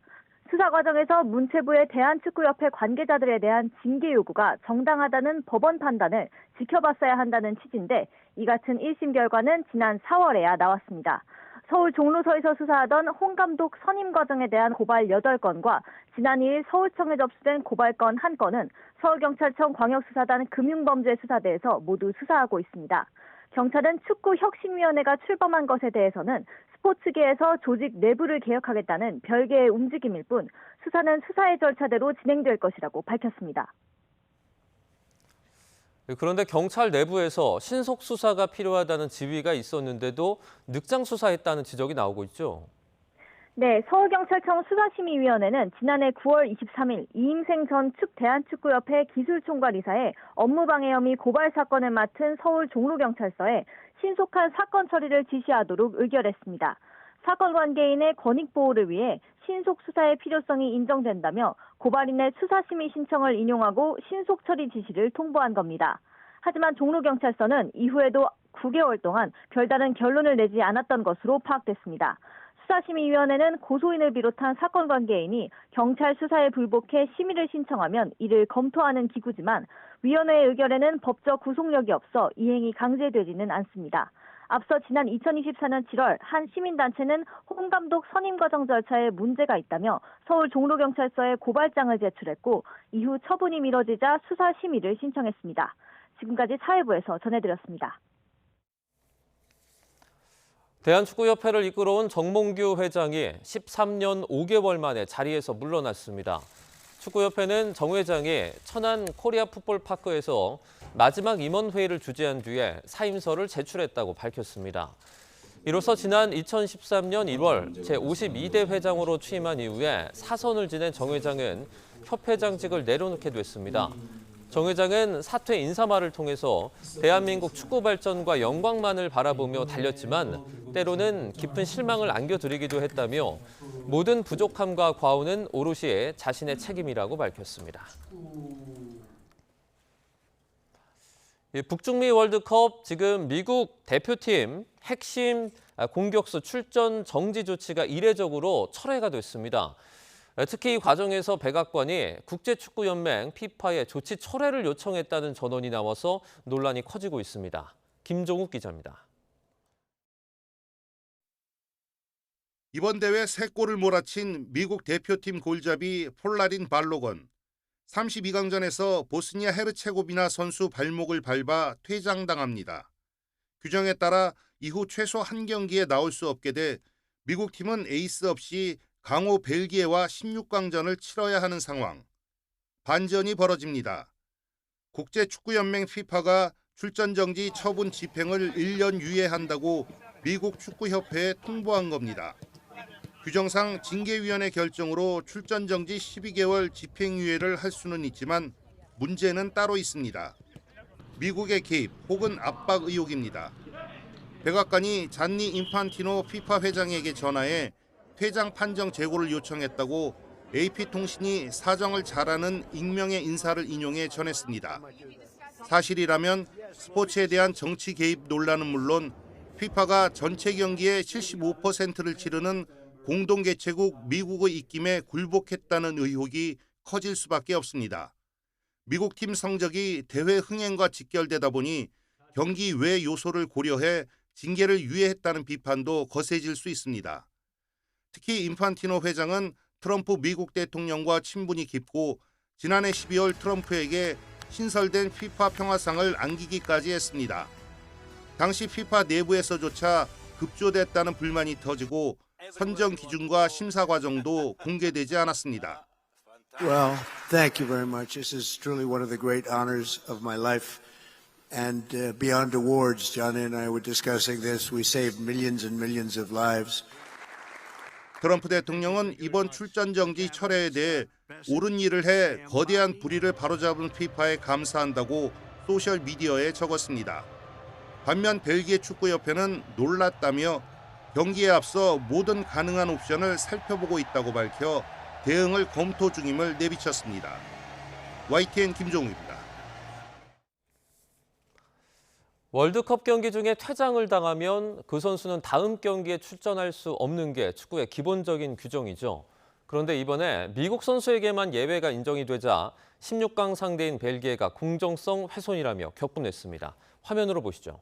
수사 과정에서 문체부의 대한축구협회 관계자들에 대한 징계 요구가 정당하다는 법원 판단을 지켜봤어야 한다는 취지인데 이 같은 1심 결과는 지난 4월에야 나왔습니다. 서울 종로서에서 수사하던 홍 감독 선임 과정에 대한 고발 8건과 지난 2일 서울청에 접수된 고발건 1건은 서울경찰청 광역수사단 금융범죄수사대에서 모두 수사하고 있습니다. 경찰은 축구혁신위원회가 출범한 것에 대해서는 스포츠계에서 조직 내부를 개혁하겠다는 별개의 움직임일 뿐 수사는 수사의 절차대로 진행될 것이라고 밝혔습니다. 그런데 경찰 내부에서 신속 수사가 필요하다는 지휘가 있었는데도 늑장 수사했다는 지적이 나오고 있죠. 네, 서울경찰청 수사심의위원회는 지난해 9월 23일 이임생 전 대한축구협회 기술총괄이사의 업무방해 혐의 고발 사건을 맡은 서울 종로경찰서에 신속한 사건 처리를 지시하도록 의결했습니다. 사건 관계인의 권익 보호를 위해 신속 수사의 필요성이 인정된다며 고발인의 수사심의 신청을 인용하고 신속 처리 지시를 통보한 겁니다. 하지만 종로경찰서는 이후에도 9개월 동안 별다른 결론을 내지 않았던 것으로 파악됐습니다. 수사심의위원회는 고소인을 비롯한 사건 관계인이 경찰 수사에 불복해 심의를 신청하면 이를 검토하는 기구지만 위원회의 의결에는 법적 구속력이 없어 이행이 강제되지는 않습니다. 앞서 지난 2024년 7월 한 시민단체는 홍 감독 선임 과정 절차에 문제가 있다며 서울 종로경찰서에 고발장을 제출했고 이후 처분이 미뤄지자 수사 심의를 신청했습니다. 지금까지 사회부에서 전해드렸습니다. 대한축구협회를 이끌어온 정몽규 회장이 13년 5개월 만에 자리에서 물러났습니다. 축구협회는 정 회장이 천안 코리아 풋볼파크에서 마지막 임원회의를 주재한 뒤에 사임서를 제출했다고 밝혔습니다. 이로써 지난 2013년 1월 제52대 회장으로 취임한 이후에 사선을 지낸 정 회장은 협회장직을 내려놓게 됐습니다. 정 회장은 사퇴 인사말을 통해서 대한민국 축구 발전과 영광만을 바라보며 달렸지만 때로는 깊은 실망을 안겨드리기도 했다며 모든 부족함과 과오는 오롯이 자신의 책임이라고 밝혔습니다. 북중미 월드컵 지금 미국 대표팀 핵심 공격수 출전 정지 조치가 이례적으로 철회가 됐습니다. 특히 이 과정에서 백악관이 국제축구연맹 FIFA에 조치 철회를 요청했다는 전언이 나와서 논란이 커지고 있습니다. 김종욱 기자입니다. 이번 대회 3골을 몰아친 미국 대표팀 골잡이 폴라린 발로건. 32강전에서 보스니아 헤르체고비나 선수 발목을 밟아 퇴장당합니다. 규정에 따라 이후 최소 한 경기에 나올 수 없게 돼 미국 팀은 에이스 없이 강호 벨기에와 16강전을 치러야 하는 상황. 반전이 벌어집니다. 국제축구연맹 FIFA가 출전정지 처분 집행을 1년 유예한다고 미국 축구협회에 통보한 겁니다. 규정상 징계위원회 결정으로 출전정지 12개월 집행유예를 할 수는 있지만 문제는 따로 있습니다. 미국의 개입 혹은 압박 의혹입니다. 백악관이 잔니 인판티노 FIFA 회장에게 전화해 퇴장 판정 재고를 요청했다고 AP통신이 사정을 잘 아는 익명의 인사를 인용해 전했습니다. 사실이라면 스포츠에 대한 정치 개입 논란은 물론 FIFA가 전체 경기의 75%를 치르는 공동개최국 미국의 입김에 굴복했다는 의혹이 커질 수밖에 없습니다. 미국 팀 성적이 대회 흥행과 직결되다 보니 경기 외 요소를 고려해 징계를 유예했다는 비판도 거세질 수 있습니다. 특히 인판티노 회장은 트럼프 미국 대통령과 친분이 깊고 지난해 12월 트럼프에게 신설된 FIFA 평화상을 안기기까지 했습니다. 당시 FIFA 내부에서조차 급조됐다는 불만이 터지고 선정 기준과 심사 과정도 공개되지 않았습니다. Well, thank you very much. This is truly one of the great honors of my life. And beyond awards, Johnny and I were discussing this. We saved millions and millions of lives. 트럼프 대통령은 이번 출전 정지 철회에 대해 옳은 일을 해 거대한 불의를 바로잡은 FIFA에 감사한다고 소셜미디어에 적었습니다. 반면 벨기에 축구협회는 놀랐다며 경기에 앞서 모든 가능한 옵션을 살펴보고 있다고 밝혀 대응을 검토 중임을 내비쳤습니다. YTN 김종욱입니다. 월드컵 경기 중에 퇴장을 당하면 그 선수는 다음 경기에 출전할 수 없는 게 축구의 기본적인 규정이죠. 그런데 이번에 미국 선수에게만 예외가 인정이 되자 16강 상대인 벨기에가 공정성 훼손이라며 격분했습니다. 화면으로 보시죠.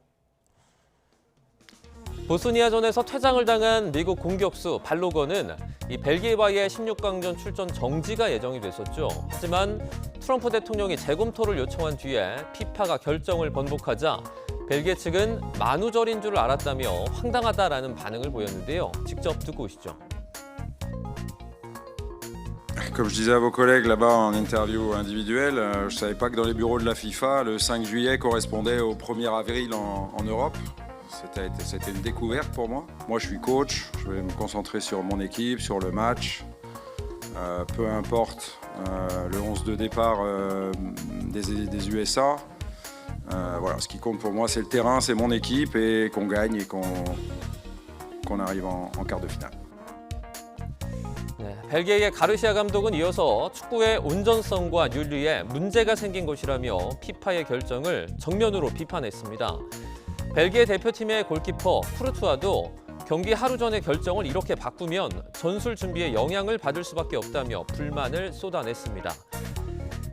보스니아전에서 퇴장을 당한 미국 공격수 발로건은 이 벨기에와의 16강전 출전 정지가 예정이 됐었죠. 하지만 트럼프 대통령이 재검토를 요청한 뒤에 FIFA가 결정을 번복하자 벨기에 측은 만우절인 줄 알았다며 황당하다라는 반응을 보였는데요. 직접 듣고 오시죠. Comme je disais à vos collègues là-bas en interview individuelle, je ne savais pas que dans les bureaux de la FIFA, le 5 juillet correspondait au 1er avril en Europe. C'était une découverte pour moi. Moi, je suis coach, je vais me concentrer sur mon équipe, sur le match. Peu importe le 11 de départ des USA. Voilà, ce qui compte pour moi, c'est le terrain, c'est mon équipe et qu'on gagne et qu'on arrive en quart de finale. 네, 벨기에의 가르시아 감독은 이어서 축구의 온전성과 윤리에 문제가 생긴 것이라며 피파의 결정을 정면으로 비판했습니다. 벨기에 대표팀의 골키퍼 쿠르투아도 경기 하루 전의 결정을 이렇게 바꾸면 전술 준비에 영향을 받을 수밖에 없다며 불만을 쏟아냈습니다.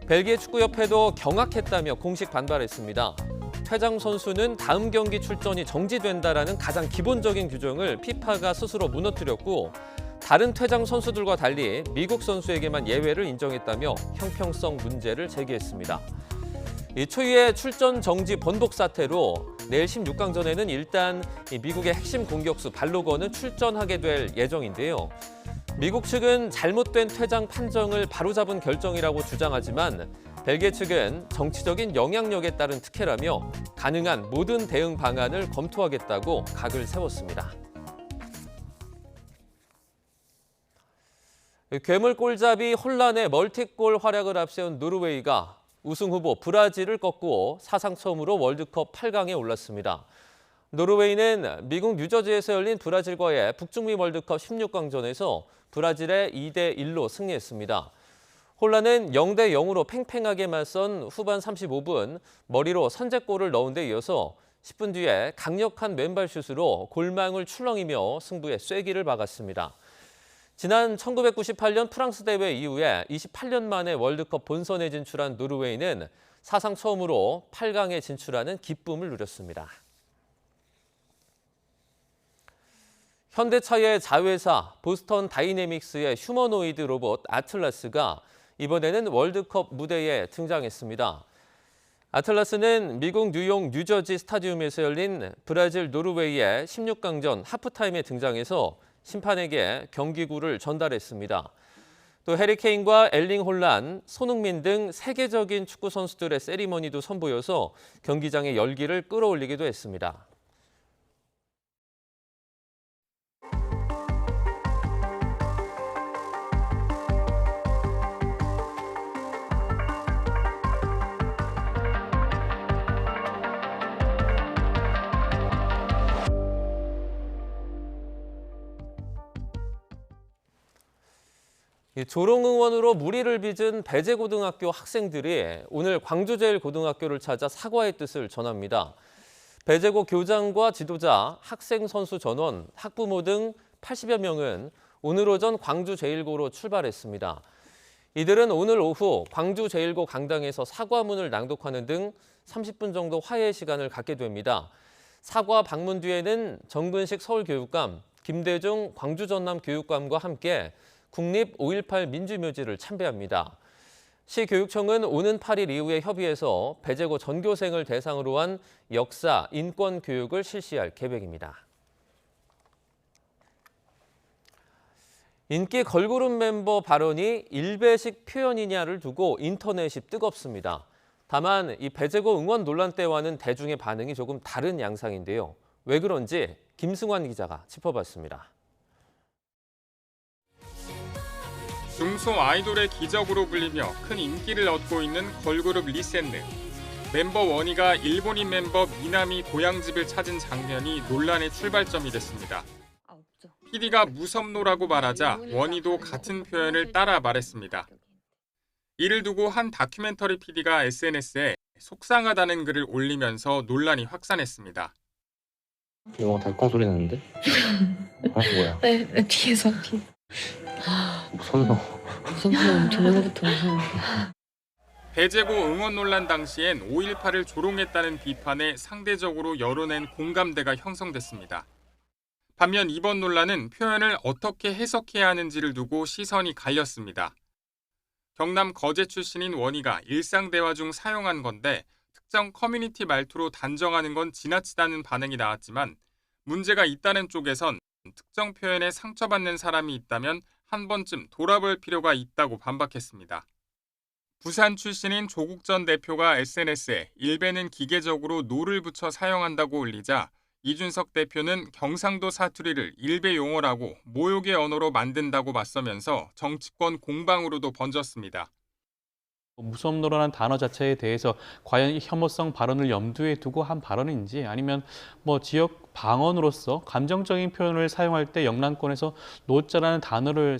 벨기에 축구협회도 경악했다며 공식 반발했습니다. 퇴장 선수는 다음 경기 출전이 정지된다라는 가장 기본적인 규정을 피파가 스스로 무너뜨렸고 다른 퇴장 선수들과 달리 미국 선수에게만 예외를 인정했다며 형평성 문제를 제기했습니다. 이 초유의 출전 정지 번복 사태로 내일 16강전에는 일단 미국의 핵심 공격수 발로건은 출전하게 될 예정인데요. 미국 측은 잘못된 퇴장 판정을 바로잡은 결정이라고 주장하지만 벨기에 측은 정치적인 영향력에 따른 특혜라며 가능한 모든 대응 방안을 검토하겠다고 각을 세웠습니다. 괴물 골잡이 혼란의 멀티골 활약을 앞세운 노르웨이가 우승 후보 브라질을 꺾고 사상 처음으로 월드컵 8강에 올랐습니다. 노르웨이는 미국 뉴저지에서 열린 브라질과의 북중미 월드컵 16강전에서 브라질에 2대1로 승리했습니다. 혼란은 0대0으로 팽팽하게 맞선 후반 35분 머리로 선제골을 넣은 데 이어서 10분 뒤에 강력한 왼발 슛으로 골망을 출렁이며 승부에 쐐기를 박았습니다. 지난 1998년 프랑스 대회 이후에 28년 만에 월드컵 본선에 진출한 노르웨이는 사상 처음으로 8강에 진출하는 기쁨을 누렸습니다. 현대차의 자회사 보스턴 다이내믹스의 휴머노이드 로봇 아틀라스가 이번에는 월드컵 무대에 등장했습니다. 아틀라스는 미국 뉴욕 뉴저지 스타디움에서 열린 브라질 노르웨이의 16강전 하프타임에 등장해서 심판에게 경기구를 전달했습니다. 또 해리 케인과 엘링 홀란, 손흥민 등 세계적인 축구 선수들의 세리머니도 선보여서 경기장의 열기를 끌어올리기도 했습니다. 조롱응원으로 무리를 빚은 배제고등학교 학생들이 오늘 광주제일고등학교를 찾아 사과의 뜻을 전합니다. 배제고 교장과 지도자, 학생 선수 전원, 학부모 등 80여 명은 오늘 오전 광주제일고로 출발했습니다. 이들은 오늘 오후 광주제일고 강당에서 사과문을 낭독하는 등 30분 정도 화해 시간을 갖게 됩니다. 사과 방문 뒤에는 정근식 서울교육감, 김대중 광주전남교육감과 함께 국립 5.18 민주묘지를 참배합니다. 시교육청은 오는 8일 이후에 협의해서 배제고 전교생을 대상으로 한 역사, 인권 교육을 실시할 계획입니다. 인기 걸그룹 멤버 발언이 일배식 표현이냐를 두고 인터넷이 뜨겁습니다. 다만 이 배제고 응원 논란 때와는 대중의 반응이 조금 다른 양상인데요. 왜 그런지 김승환 기자가 짚어봤습니다. 중소 아이돌의 기적으로 불리며 큰 인기를 얻고 있는 걸그룹 리센느. 멤버 원희가 일본인 멤버 미나미 고향집을 찾은 장면이 논란의 출발점이 됐습니다. PD가 무섭노라고 말하자 원희도 같은 표현을 따라 말했습니다. 이를 두고 한 다큐멘터리 PD가 SNS에 속상하다는 글을 올리면서 논란이 확산했습니다. 이거 달콩 소리 나는데? 뭐야? 네, 뒤에서. 무섭노. 저번부터 무서워. 배제고 응원 논란 당시엔 5.18을 조롱했다는 비판에 상대적으로 여론엔 공감대가 형성됐습니다. 반면 이번 논란은 표현을 어떻게 해석해야 하는지를 두고 시선이 갈렸습니다. 경남 거제 출신인 원희가 일상 대화 중 사용한 건데 특정 커뮤니티 말투로 단정하는 건 지나치다는 반응이 나왔지만 문제가 있다는 쪽에선 특정 표현에 상처받는 사람이 있다면 한 번쯤 돌아볼 필요가 있다고 반박했습니다. 부산 출신인 조국 전 대표가 SNS에 일베는 기계적으로 노를 붙여 사용한다고 올리자 이준석 대표는 경상도 사투리를 일베 용어라고 모욕의 언어로 만든다고 맞서면서 정치권 공방으로도 번졌습니다. 무섭노라는 단어 자체에 대해서 과연 이 혐오성 발언을 염두에 두고 한 발언인지 아니면 지역 방언으로서 감정적인 표현을 사용할 때 영남권에서 노자라는 단어를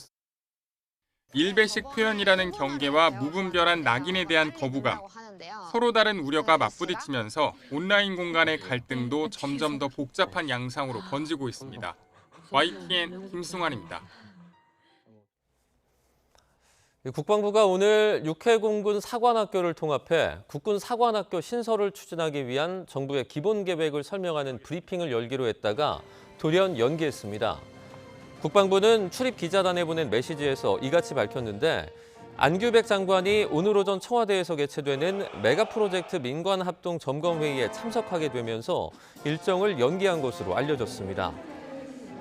일베식 표현이라는 경계와 무분별한 낙인에 대한 거부감, 서로 다른 우려가 맞부딪히면서 온라인 공간의 갈등도 점점 더 복잡한 양상으로 번지고 있습니다. YTN 김승환입니다. 국방부가 오늘 육해공군 사관학교를 통합해 국군 사관학교 신설을 추진하기 위한 정부의 기본 계획을 설명하는 브리핑을 열기로 했다가 돌연 연기했습니다. 국방부는 출입 기자단에 보낸 메시지에서 이같이 밝혔는데 안규백 장관이 오늘 오전 청와대에서 개최되는 메가 프로젝트 민관 합동 점검 회의에 참석하게 되면서 일정을 연기한 것으로 알려졌습니다.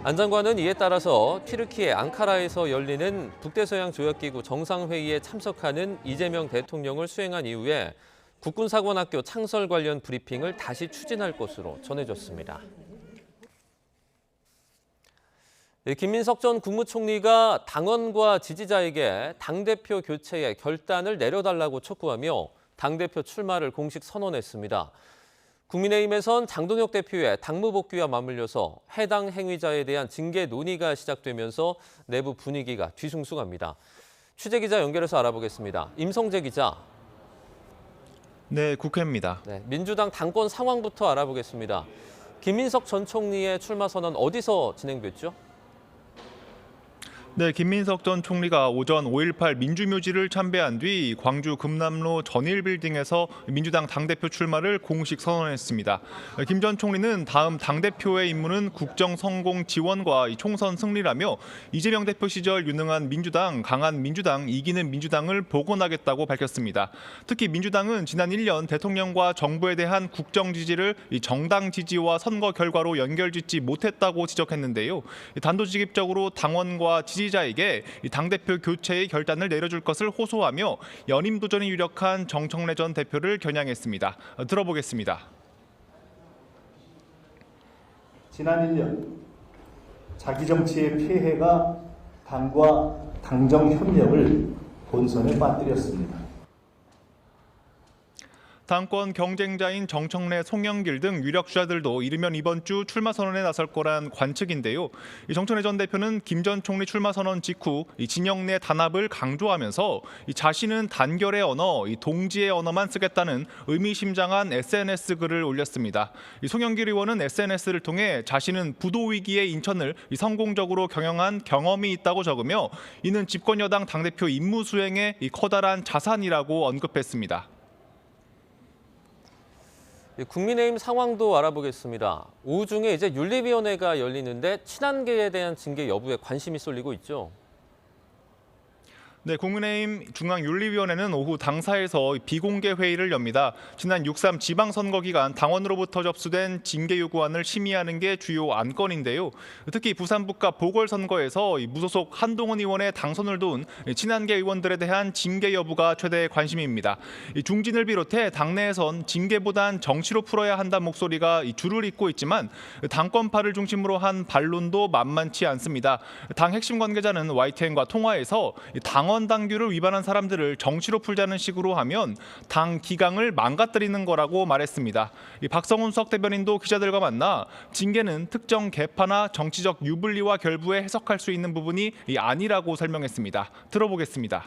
안 장관은 이에 따라서 튀르키예 앙카라에서 열리는 북대서양 조약기구 정상회의에 참석하는 이재명 대통령을 수행한 이후에 국군사관학교 창설 관련 브리핑을 다시 추진할 것으로 전해졌습니다. 김민석 전 국무총리가 당원과 지지자에게 당대표 교체의 결단을 내려달라고 촉구하며 당대표 출마를 공식 선언했습니다. 국민의힘에선 장동혁 대표의 당무 복귀와 맞물려서 해당 행위자에 대한 징계 논의가 시작되면서 내부 분위기가 뒤숭숭합니다. 취재기자 연결해서 알아보겠습니다. 임성재 기자. 네, 국회입니다. 네, 민주당 당권 상황부터 알아보겠습니다. 김민석 전 총리의 출마 선언 어디서 진행됐죠? 네, 김민석 전 총리가 오전 5.18 민주묘지를 참배한 뒤 광주 금남로 전일빌딩에서 민주당 당대표 출마를 공식 선언했습니다. 김 전 총리는 다음 당대표의 임무는 국정 성공 지원과 총선 승리라며 이재명 대표 시절 유능한 민주당, 강한 민주당, 이기는 민주당을 복원하겠다고 밝혔습니다. 특히 민주당은 지난 1년 대통령과 정부에 대한 국정 지지를 정당 지지와 선거 결과로 연결짓지 못했다고 지적했는데요. 단도직입적으로 당원과 지지자에게 당대표 교체의 결단을 내려줄 것을 호소하며 연임 도전이 유력한 정청래 전 대표를 겨냥했습니다. 들어보겠습니다. 지난 1년 자기 정치의 폐해가 당과 당정 협력을 본선에 빠뜨렸습니다. 당권 경쟁자인 정청래, 송영길 등 유력 주자들도 이르면 이번 주 출마 선언에 나설 거란 관측인데요. 정청래 전 대표는 김 전 총리 출마 선언 직후 진영 내 단합을 강조하면서 자신은 단결의 언어, 동지의 언어만 쓰겠다는 의미심장한 SNS 글을 올렸습니다. 송영길 의원은 SNS를 통해 자신은 부도 위기의 인천을 성공적으로 경영한 경험이 있다고 적으며 이는 집권 여당 당대표 임무 수행의 커다란 자산이라고 언급했습니다. 국민의힘 상황도 알아보겠습니다. 오후 중에 이제 윤리위원회가 열리는데 친한계에 대한 징계 여부에 관심이 쏠리고 있죠. 네, 국민의힘 중앙윤리위원회는 오후 당사에서 비공개 회의를 엽니다. 지난 6.3 지방선거 기간 당원으로부터 접수된 징계 요구안을 심의하는 게 주요 안건인데요. 특히 부산북가 보궐선거에서 무소속 한동훈 의원의 당선을 도운 친한계 의원들에 대한 징계 여부가 최대 관심입니다. 중진을 비롯해 당내에선 징계보단 정치로 풀어야 한다는 목소리가 줄을 잇고 있지만 당권파를 중심으로 한 반론도 만만치 않습니다. 당 핵심 관계자는 YTN과 통화에서 당원 당규를 위반한 사람들을 정치로 풀자는 식으로 하면 당 기강을 망가뜨리는 거라고 말했습니다. 박성훈 수석 대변인도 기자들과 만나 징계는 특정 계파나 정치적 유불리와 결부해 해석할 수 있는 부분이 아니라고 설명했습니다. 들어보겠습니다.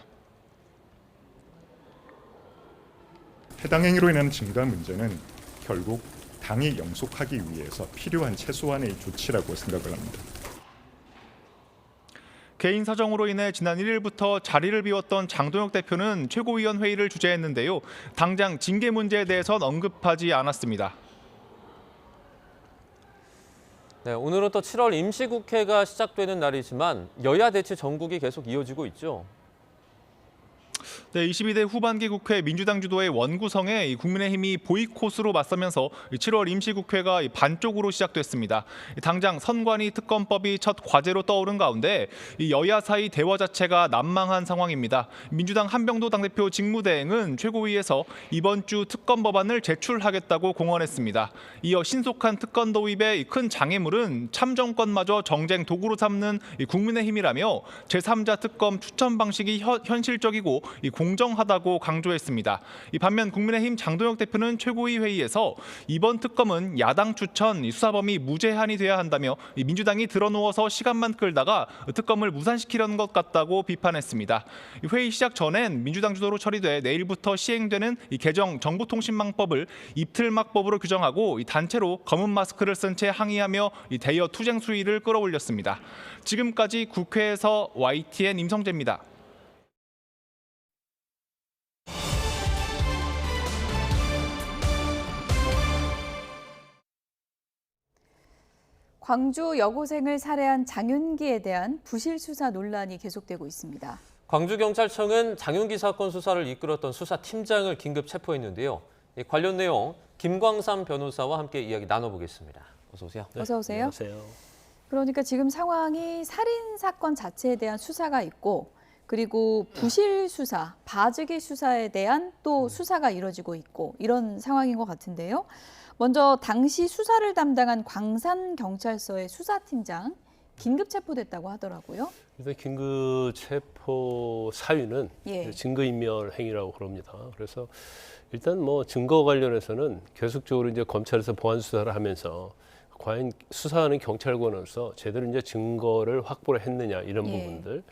해당 행위로 인한 징계 문제는 결국 당이 영속하기 위해서 필요한 최소한의 조치라고 생각을 합니다. 개인 사정으로 인해 지난 1일부터 자리를 비웠던 장동혁 대표는 최고위원 회의를 주재했는데요. 당장 징계 문제에 대해선 언급하지 않았습니다. 네, 오늘은 또 7월 임시국회가 시작되는 날이지만 여야 대치 전국이 계속 이어지고 있죠. 네, 22대 후반기 국회 민주당 주도의 원구성에 국민의힘이 보이콧으로 맞서면서 7월 임시국회가 반쪽으로 시작됐습니다. 당장 선관위 특검법이 첫 과제로 떠오른 가운데 여야 사이 대화 자체가 난망한 상황입니다. 민주당 한병도 당대표 직무대행은 최고위에서 이번 주 특검 법안을 제출하겠다고 공언했습니다. 이어 신속한 특검 도입의 큰 장애물은 참정권마저 정쟁 도구로 삼는 국민의힘이라며 제3자 특검 추천 방식이 현실적이고 공정하다고 강조했습니다. 반면 국민의힘 장동혁 대표는 최고위 회의에서 이번 특검은 야당 추천 수사범위 무제한이 돼야 한다며 민주당이 들어누워서 시간만 끌다가 특검을 무산시키려는 것 같다고 비판했습니다. 회의 시작 전엔 민주당 주도로 처리돼 내일부터 시행되는 개정 정보통신망법을 입틀막법으로 규정하고 단체로 검은 마스크를 쓴 채 항의하며 대여 투쟁 수위를 끌어올렸습니다. 지금까지 국회에서 YTN 임성재입니다. 광주 여고생을 살해한 장윤기에 대한 부실 수사 논란이 계속되고 있습니다. 광주경찰청은 장윤기 사건 수사를 이끌었던 수사팀장을 긴급 체포했는데요. 관련 내용 김광삼 변호사와 함께 이야기 나눠보겠습니다. 어서 오세요. 네. 어서 오세요. 안녕하세요. 그러니까 지금 상황이 살인 사건 자체에 대한 수사가 있고 그리고 부실 수사, 봐주기 수사에 대한 또 수사가 이뤄지고 있고 이런 상황인 것 같은데요. 먼저 당시 수사를 담당한 광산경찰서의 수사팀장 긴급 체포됐다고 하더라고요. 일단 긴급 체포 사유는 예. 증거인멸 행위라고 그럽니다. 그래서 일단 뭐 증거 관련해서는 계속적으로 이제 검찰에서 보안 수사를 하면서 과연 수사하는 경찰관으로서 제대로 이제 증거를 확보를 했느냐 이런 예. 부분들.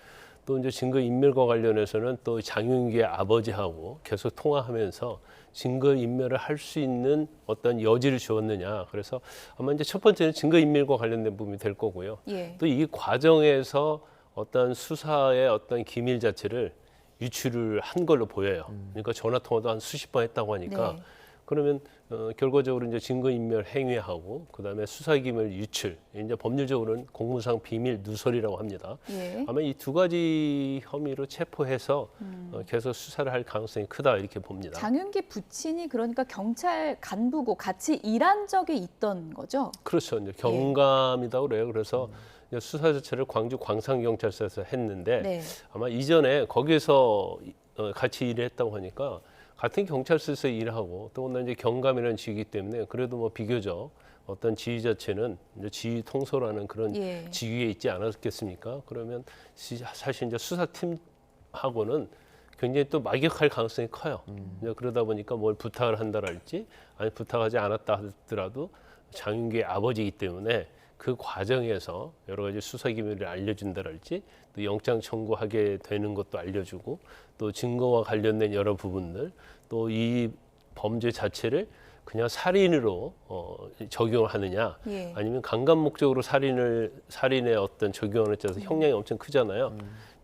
또 이제 증거 인멸과 관련해서는 또 장윤기의 아버지하고 계속 통화하면서 증거 인멸을 할 수 있는 어떤 여지를 주었느냐. 그래서 아마 이제 첫 번째는 증거 인멸과 관련된 부분이 될 거고요. 예. 또 이 과정에서 어떤 수사의 어떤 기밀 자체를 유출을 한 걸로 보여요. 그러니까 전화 통화도 한 수십 번 했다고 하니까 네. 그러면 결과적으로 이제 증거인멸 행위하고 그다음에 수사기밀 유출, 이제 법률적으로는 공무상 비밀 누설이라고 합니다. 예. 아마 이 두 가지 혐의로 체포해서 계속 수사를 할 가능성이 크다 이렇게 봅니다. 장윤기 부친이 그러니까 경찰 간부고 같이 일한 적이 있던 거죠? 그렇죠. 이제 경감이라고 그래요. 그래서 이제 수사 자체를 광주 광산경찰서에서 했는데 네. 아마 이전에 거기에서 같이 일을 했다고 하니까 같은 경찰서에서 일하고 또 이제 경감이라는 직이기 때문에 그래도 뭐 비교적 어떤 지위 자체는 이제 지휘 통솔하는 그런 예. 직위에 있지 않았겠습니까? 그러면 사실 이제 수사팀하고는 굉장히 또 막역할 가능성이 커요. 이제 그러다 보니까 뭘 부탁을 한다랄지 아니 부탁하지 않았다 하더라도 장윤기의 아버지이기 때문에 그 과정에서 여러 가지 수사 기밀을 알려준다랄지 또 영장 청구하게 되는 것도 알려주고 또 증거와 관련된 여러 부분들 또 이 범죄 자체를 그냥 살인으로 적용을 하느냐 예. 아니면 강간 목적으로 살인의 어떤 적용을 해서 형량이 엄청 크잖아요.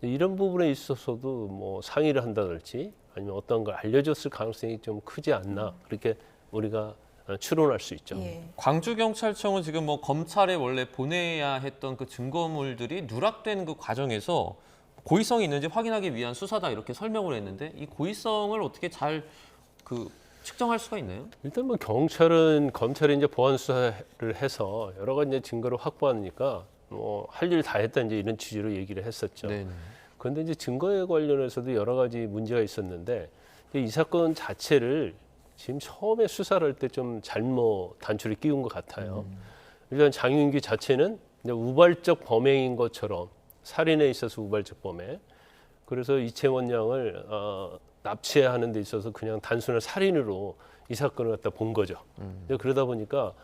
이런 부분에 있어서도 뭐 상의를 한다든지 아니면 어떤 걸 알려줬을 가능성이 좀 크지 않나 그렇게 우리가 추론할 수 있죠. 예. 광주경찰청은 지금 뭐 검찰에 원래 보내야 했던 그 증거물들이 누락된 그 과정에서 고의성이 있는지 확인하기 위한 수사다 이렇게 설명을 했는데 이 고의성을 어떻게 잘 측정할 수가 있나요? 일단 뭐 경찰은 검찰이 이제 보안 수사를 해서 여러 가지 이제 증거를 확보하니까 뭐 할 일 다 했다 이제 이런 취지로 얘기를 했었죠. 네네. 그런데 이제 증거에 관련해서도 여러 가지 문제가 있었는데 이 사건 자체를 지금 처음에 수사를 할 때 좀 잘못 단추를 끼운 것 같아요. 일단 장윤기 자체는 이제 우발적 범행인 것처럼 살인에 있어서 우발적 범행. 그래서 이채원 양을 납치하는 데 있어서 그냥 단순한 살인으로 이 사건을 갖다 본 거죠. 그러다 보니까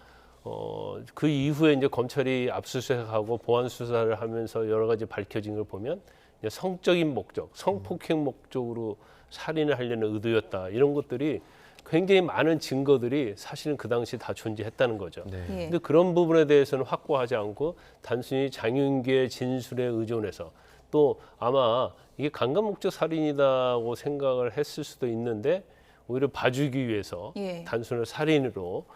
그 이후에 이제 검찰이 압수수색하고 보안 수사를 하면서 여러 가지 밝혀진 걸 보면 이제 성적인 목적, 성폭행 목적으로 살인을 하려는 의도였다. 이런 것들이 굉장히 많은 증거들이 사실은 그 당시 다 존재했다는 거죠. 네. 근데 그런 부분에 대해서는 확보하지 않고 단순히 장윤기의 진술에 의존해서 또 아마 이게 강간 목적 살인이라고 생각을 했을 수도 있는데 오히려 봐주기 위해서 예. 단순한 살인으로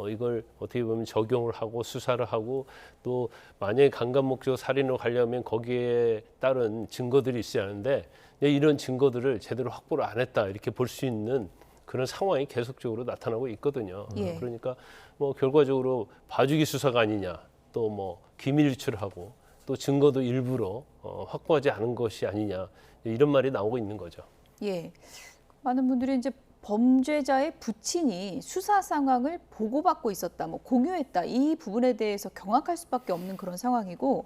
이걸 어떻게 보면 적용을 하고 수사를 하고 또 만약에 강간 목적 살인으로 가려면 거기에 따른 증거들이 있어야 하는데 이런 증거들을 제대로 확보를 안 했다 이렇게 볼 수 있는 그런 상황이 계속적으로 나타나고 있거든요. 예. 그러니까 뭐 결과적으로 봐주기 수사가 아니냐 또 뭐 기밀 유출하고 또 증거도 일부러 확보하지 않은 것이 아니냐 이런 말이 나오고 있는 거죠. 예. 많은 분들이 이제 범죄자의 부친이 수사 상황을 보고받고 있었다, 뭐 공유했다 이 부분에 대해서 경악할 수밖에 없는 그런 상황이고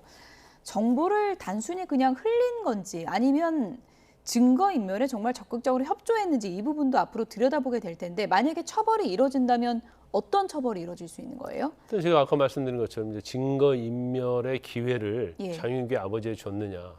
정보를 단순히 그냥 흘린 건지 아니면 증거인멸에 정말 적극적으로 협조했는지 이 부분도 앞으로 들여다보게 될 텐데 만약에 처벌이 이뤄진다면 어떤 처벌이 이뤄질 수 있는 거예요? 제가 아까 말씀드린 것처럼 이제 증거인멸의 기회를 예. 장윤규 아버지에 줬느냐.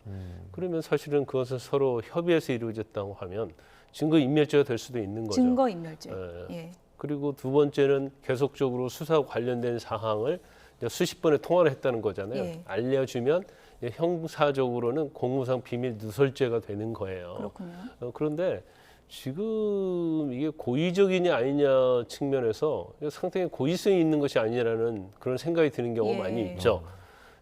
그러면 사실은 그것은 서로 협의해서 이루어졌다고 하면 증거인멸죄가 될 수도 있는 거죠. 증거인멸죄. 예. 그리고 두 번째는 계속적으로 수사 관련된 사항을 이제 수십 번의 통화를 했다는 거잖아요. 예. 알려주면 이제 형사적으로는 공무상 비밀 누설죄가 되는 거예요. 그렇군요. 그런데 지금 이게 고의적이냐 아니냐 측면에서 상당히 고의성이 있는 것이 아니라는 그런 생각이 드는 경우가 예. 많이 있죠.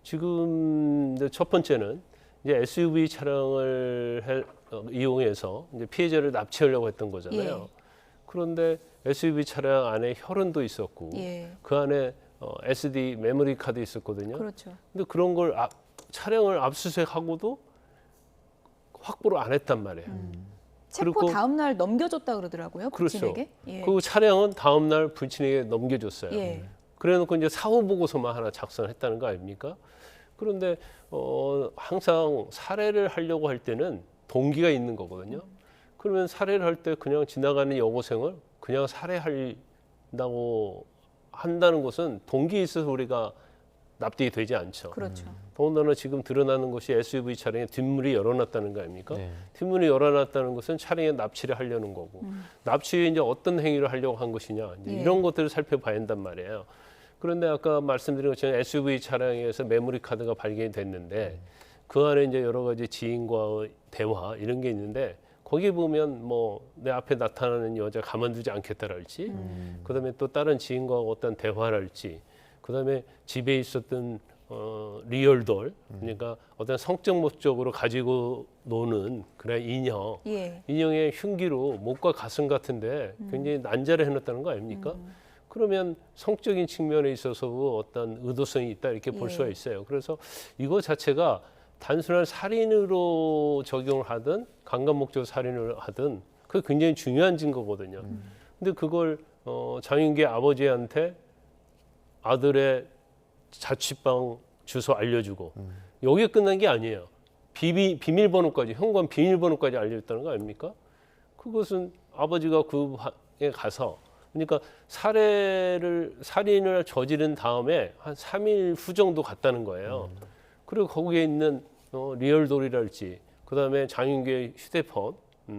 지금 이제 첫 번째는 이제 SUV 차량을 이용해서 이제 피해자를 납치하려고 했던 거잖아요. 예. 그런데 SUV 차량 안에 혈흔도 있었고 예. 그 안에 SD 메모리 카드 있었거든요. 그렇죠. 근데 그런 걸 차량을 압수수색하고도 확보를 안 했단 말이에요. 체포 다음 날 넘겨줬다 그러더라고요. 그렇죠. 부친에게. 예. 그리고 차량은 다음 날 부친에게 넘겨줬어요. 예. 그래놓고 이제 사후 보고서만 하나 작성했다는 거 아닙니까? 그런데 항상 살해를 하려고 할 때는 동기가 있는 거거든요. 그러면 살해를 할 때 그냥 지나가는 여고생을 그냥 살해한다고 한다는 것은 동기에 있어서 우리가 납득이 되지 않죠. 그렇죠. 더군다나 지금 드러나는 것이 SUV 차량에 뒷문이 열어놨다는 거 아닙니까? 뒷문이 열어놨다는 것은 차량에 납치를 하려는 거고 납치에 이제 어떤 행위를 하려고 한 것이냐 이제 이런 것들을 살펴봐야 한단 말이에요. 그런데 아까 말씀드린 것처럼 SUV 차량에서 메모리 카드가 발견이 됐는데 그 안에 이제 여러 가지 지인과의 대화 이런 게 있는데 거기 보면 뭐 내 앞에 나타나는 여자 가만두지 않겠다랄지 그다음에 또 다른 지인과 어떤 대화랄지 그다음에 집에 있었던 리얼돌 그러니까 어떤 성적 목적으로 가지고 노는 그런 인형 예. 인형의 흉기로 목과 가슴 같은데 굉장히 난자를 해놨다는 거 아닙니까? 그러면 성적인 측면에 있어서 어떤 의도성이 있다 이렇게 볼 예. 수가 있어요. 그래서 이거 자체가 단순한 살인으로 적용을 하든 강간 목적 살인을 하든 그게 굉장히 중요한 증거거든요. 근데 그걸 장윤기 아버지한테 아들의 자취방 주소 알려주고 여기에 끝난 게 아니에요. 비밀번호까지 현관 비밀번호까지 알려줬다는 거 아닙니까? 그것은 아버지가 그 방에 가서 그러니까 살인을 저지른 다음에 한 3일 후 정도 갔다는 거예요. 그리고 거기에 있는 리얼돌이랄지 그다음에 장윤규의 휴대폰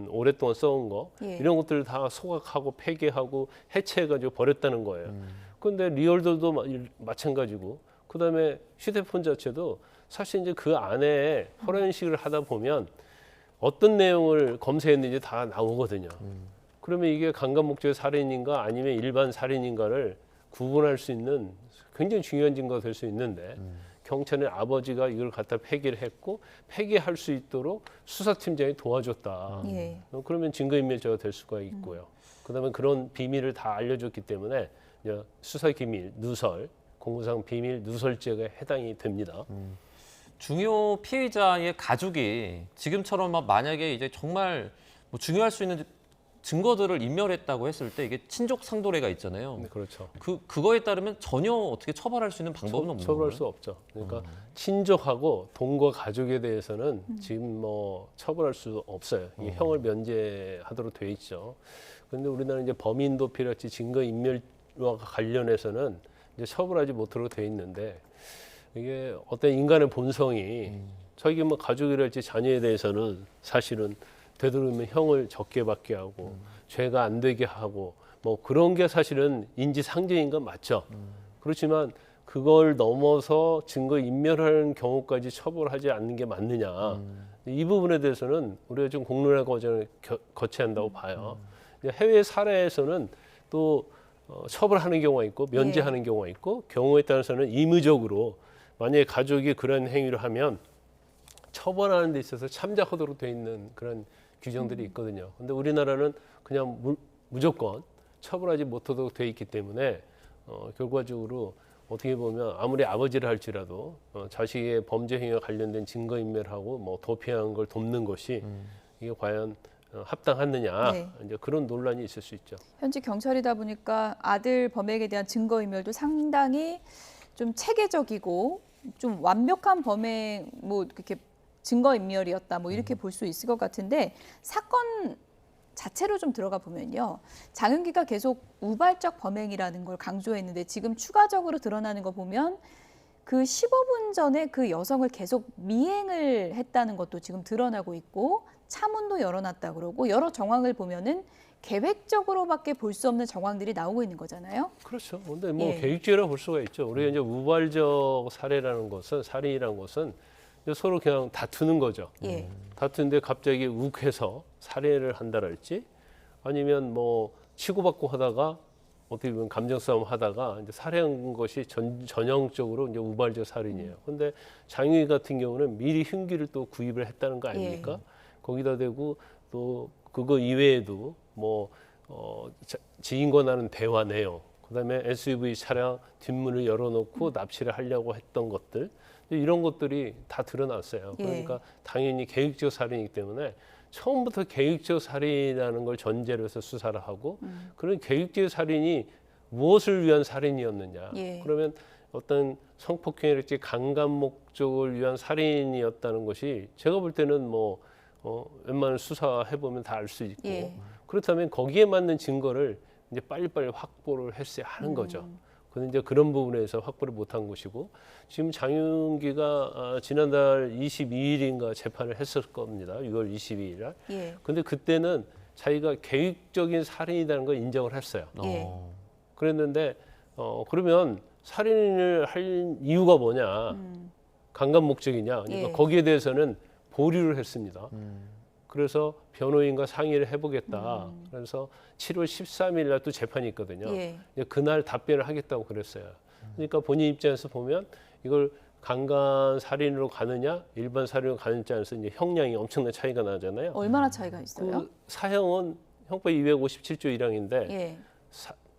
오랫동안 써온 거 예. 이런 것들을 다 소각하고 폐기하고 해체해가지고 버렸다는 거예요. 그런데 리얼돌도 마찬가지고 그다음에 휴대폰 자체도 사실 이제 그 안에 포렌식을 하다 보면 어떤 내용을 검색했는지 다 나오거든요. 그러면 이게 강간 목적의 살인인가 아니면 일반 살인인가를 구분할 수 있는 굉장히 중요한 증거가 될 수 있는데 경찰은 아버지가 이걸 갖다 폐기를 했고 폐기할 수 있도록 수사팀장이 도와줬다. 예. 그러면 증거인멸죄가 될 수가 있고요. 그다음에 그런 비밀을 다 알려줬기 때문에 이제 수사기밀, 누설, 공무상 비밀 누설죄가 해당이 됩니다. 중요 피해자의 가족이 지금처럼 만약에 이제 정말 뭐 중요할 수 있는 증거들을 인멸했다고 했을 때 이게 친족 상도례가 있잖아요. 네, 그렇죠. 그거에 따르면 전혀 어떻게 처벌할 수 있는 방법은 없는 처벌할 거예요? 수 없죠. 그러니까 친족하고 동거 가족에 대해서는 지금 뭐 처벌할 수 없어요. 이 형을 면제하도록 돼 있죠. 그런데 우리나라는 이제 범인 도피랄지 증거 인멸과 관련해서는 이제 처벌하지 못하도록 돼 있는데 이게 어떤 인간의 본성이 저기 뭐 가족이랄지 자녀에 대해서는 사실은 되도록이면 형을 적게 받게 하고 죄가 안 되게 하고 뭐 그런 게 사실은 인지상정인 건 맞죠. 그렇지만 그걸 넘어서 증거 인멸하는 경우까지 처벌하지 않는 게 맞느냐. 이 부분에 대해서는 우리가 좀 공론화 과정을 거쳐야 한다고 봐요. 해외 사례에서는 또 처벌하는 경우가 있고 면제하는 경우가 있고 경우에 따라서는 임의적으로 만약에 가족이 그런 행위를 하면 처벌하는 데 있어서 참작하도록 돼 있는 그런 규정들이 있거든요. 근데 우리나라는 그냥 무조건 처벌하지 못하도록 돼 있기 때문에 결과적으로 어떻게 보면 아무리 아버지를 할지라도 자식의 범죄 행위와 관련된 증거인멸하고 뭐 도피한 걸 돕는 것이 이게 과연 합당하느냐 네. 이제 그런 논란이 있을 수 있죠. 현직 경찰이다 보니까 아들 범행에 대한 증거인멸도 상당히 좀 체계적이고 좀 완벽한 범행 뭐 이렇게 증거인멸이었다 뭐 이렇게 볼 수 있을 것 같은데 사건 자체로 좀 들어가 보면요. 장윤기가 계속 우발적 범행이라는 걸 강조했는데 지금 추가적으로 드러나는 거 보면 그 15분 전에 그 여성을 계속 미행을 했다는 것도 지금 드러나고 있고 차문도 열어놨다 그러고 여러 정황을 보면은 계획적으로밖에 볼 수 없는 정황들이 나오고 있는 거잖아요. 그렇죠. 근데 뭐 예. 계획적이라고 볼 수가 있죠. 우리가 이제 우발적 살해라는 것은 살인이라는 것은 서로 그냥 다투는 거죠. 예. 다투는데 갑자기 욱해서 살해를 한다랄지 아니면 뭐 치고받고 하다가 어떻게 보면 감정 싸움 하다가 이제 살해한 것이 전형적으로 이제 우발적 살인이에요. 근데 장윤기 같은 경우는 미리 흉기를 또 구입을 했다는 거 아닙니까? 예. 거기다 대고 또 그거 이외에도 뭐 지인과 나눈 대화 내용, 그다음에 SUV 차량 뒷문을 열어놓고 납치를 하려고 했던 것들 이런 것들이 다 드러났어요. 예. 그러니까 당연히 계획적 살인이기 때문에 처음부터 계획적 살인이라는 걸 전제로 해서 수사를 하고 그런 계획적 살인이 무엇을 위한 살인이었느냐. 예. 그러면 어떤 성폭행이랄지 강간 목적을 위한 살인이었다는 것이 제가 볼 때는 뭐 웬만한 수사해 보면 다 알 수 있고 예. 그렇다면 거기에 맞는 증거를 이제 빨리빨리 확보를 했어야 하는 거죠. 근데 이제 그런 부분에서 확보를 못한 것이고 지금 장윤기가 지난달 22일인가 재판을 했을 겁니다. 6월 22일 날. 예. 근데 그때는 자기가 계획적인 살인이라는 걸 인정을 했어요. 예. 그랬는데 그러면 살인을 할 이유가 뭐냐? 강간 목적이냐? 그러니까 예. 거기에 대해서는 보류를 했습니다. 그래서 변호인과 상의를 해보겠다. 그래서 7월 13일 날 또 재판이 있거든요. 예. 그날 답변을 하겠다고 그랬어요. 그러니까 본인 입장에서 보면 이걸 강간 살인으로 가느냐, 일반 살인으로 가느냐에 따라서 이제 형량이 엄청난 차이가 나잖아요. 얼마나 차이가 있어요? 그 사형은 형법 257조 1항인데 예.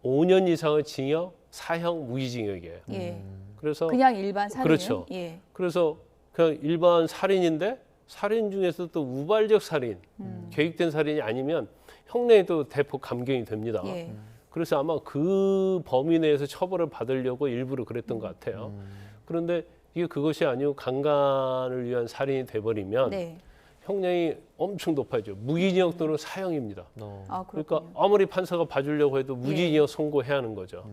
5년 이상의 징역, 사형, 무기징역이에요. 예. 그래서 그냥 일반 살인은? 그렇죠. 예. 그래서 그냥 일반 살인인데 살인 중에서 또 우발적 살인, 계획된 살인이 아니면 형량이 또 대폭 감경이 됩니다. 예. 그래서 아마 그 범위 내에서 처벌을 받으려고 일부러 그랬던 것 같아요. 그런데 이게 그것이 아니고 강간을 위한 살인이 돼버리면 네. 형량이 엄청 높아져. 무기징역 또는 사형입니다. 아, 그러니까 아무리 판사가 봐주려고 해도 무기징역 선고해야 하는 거죠.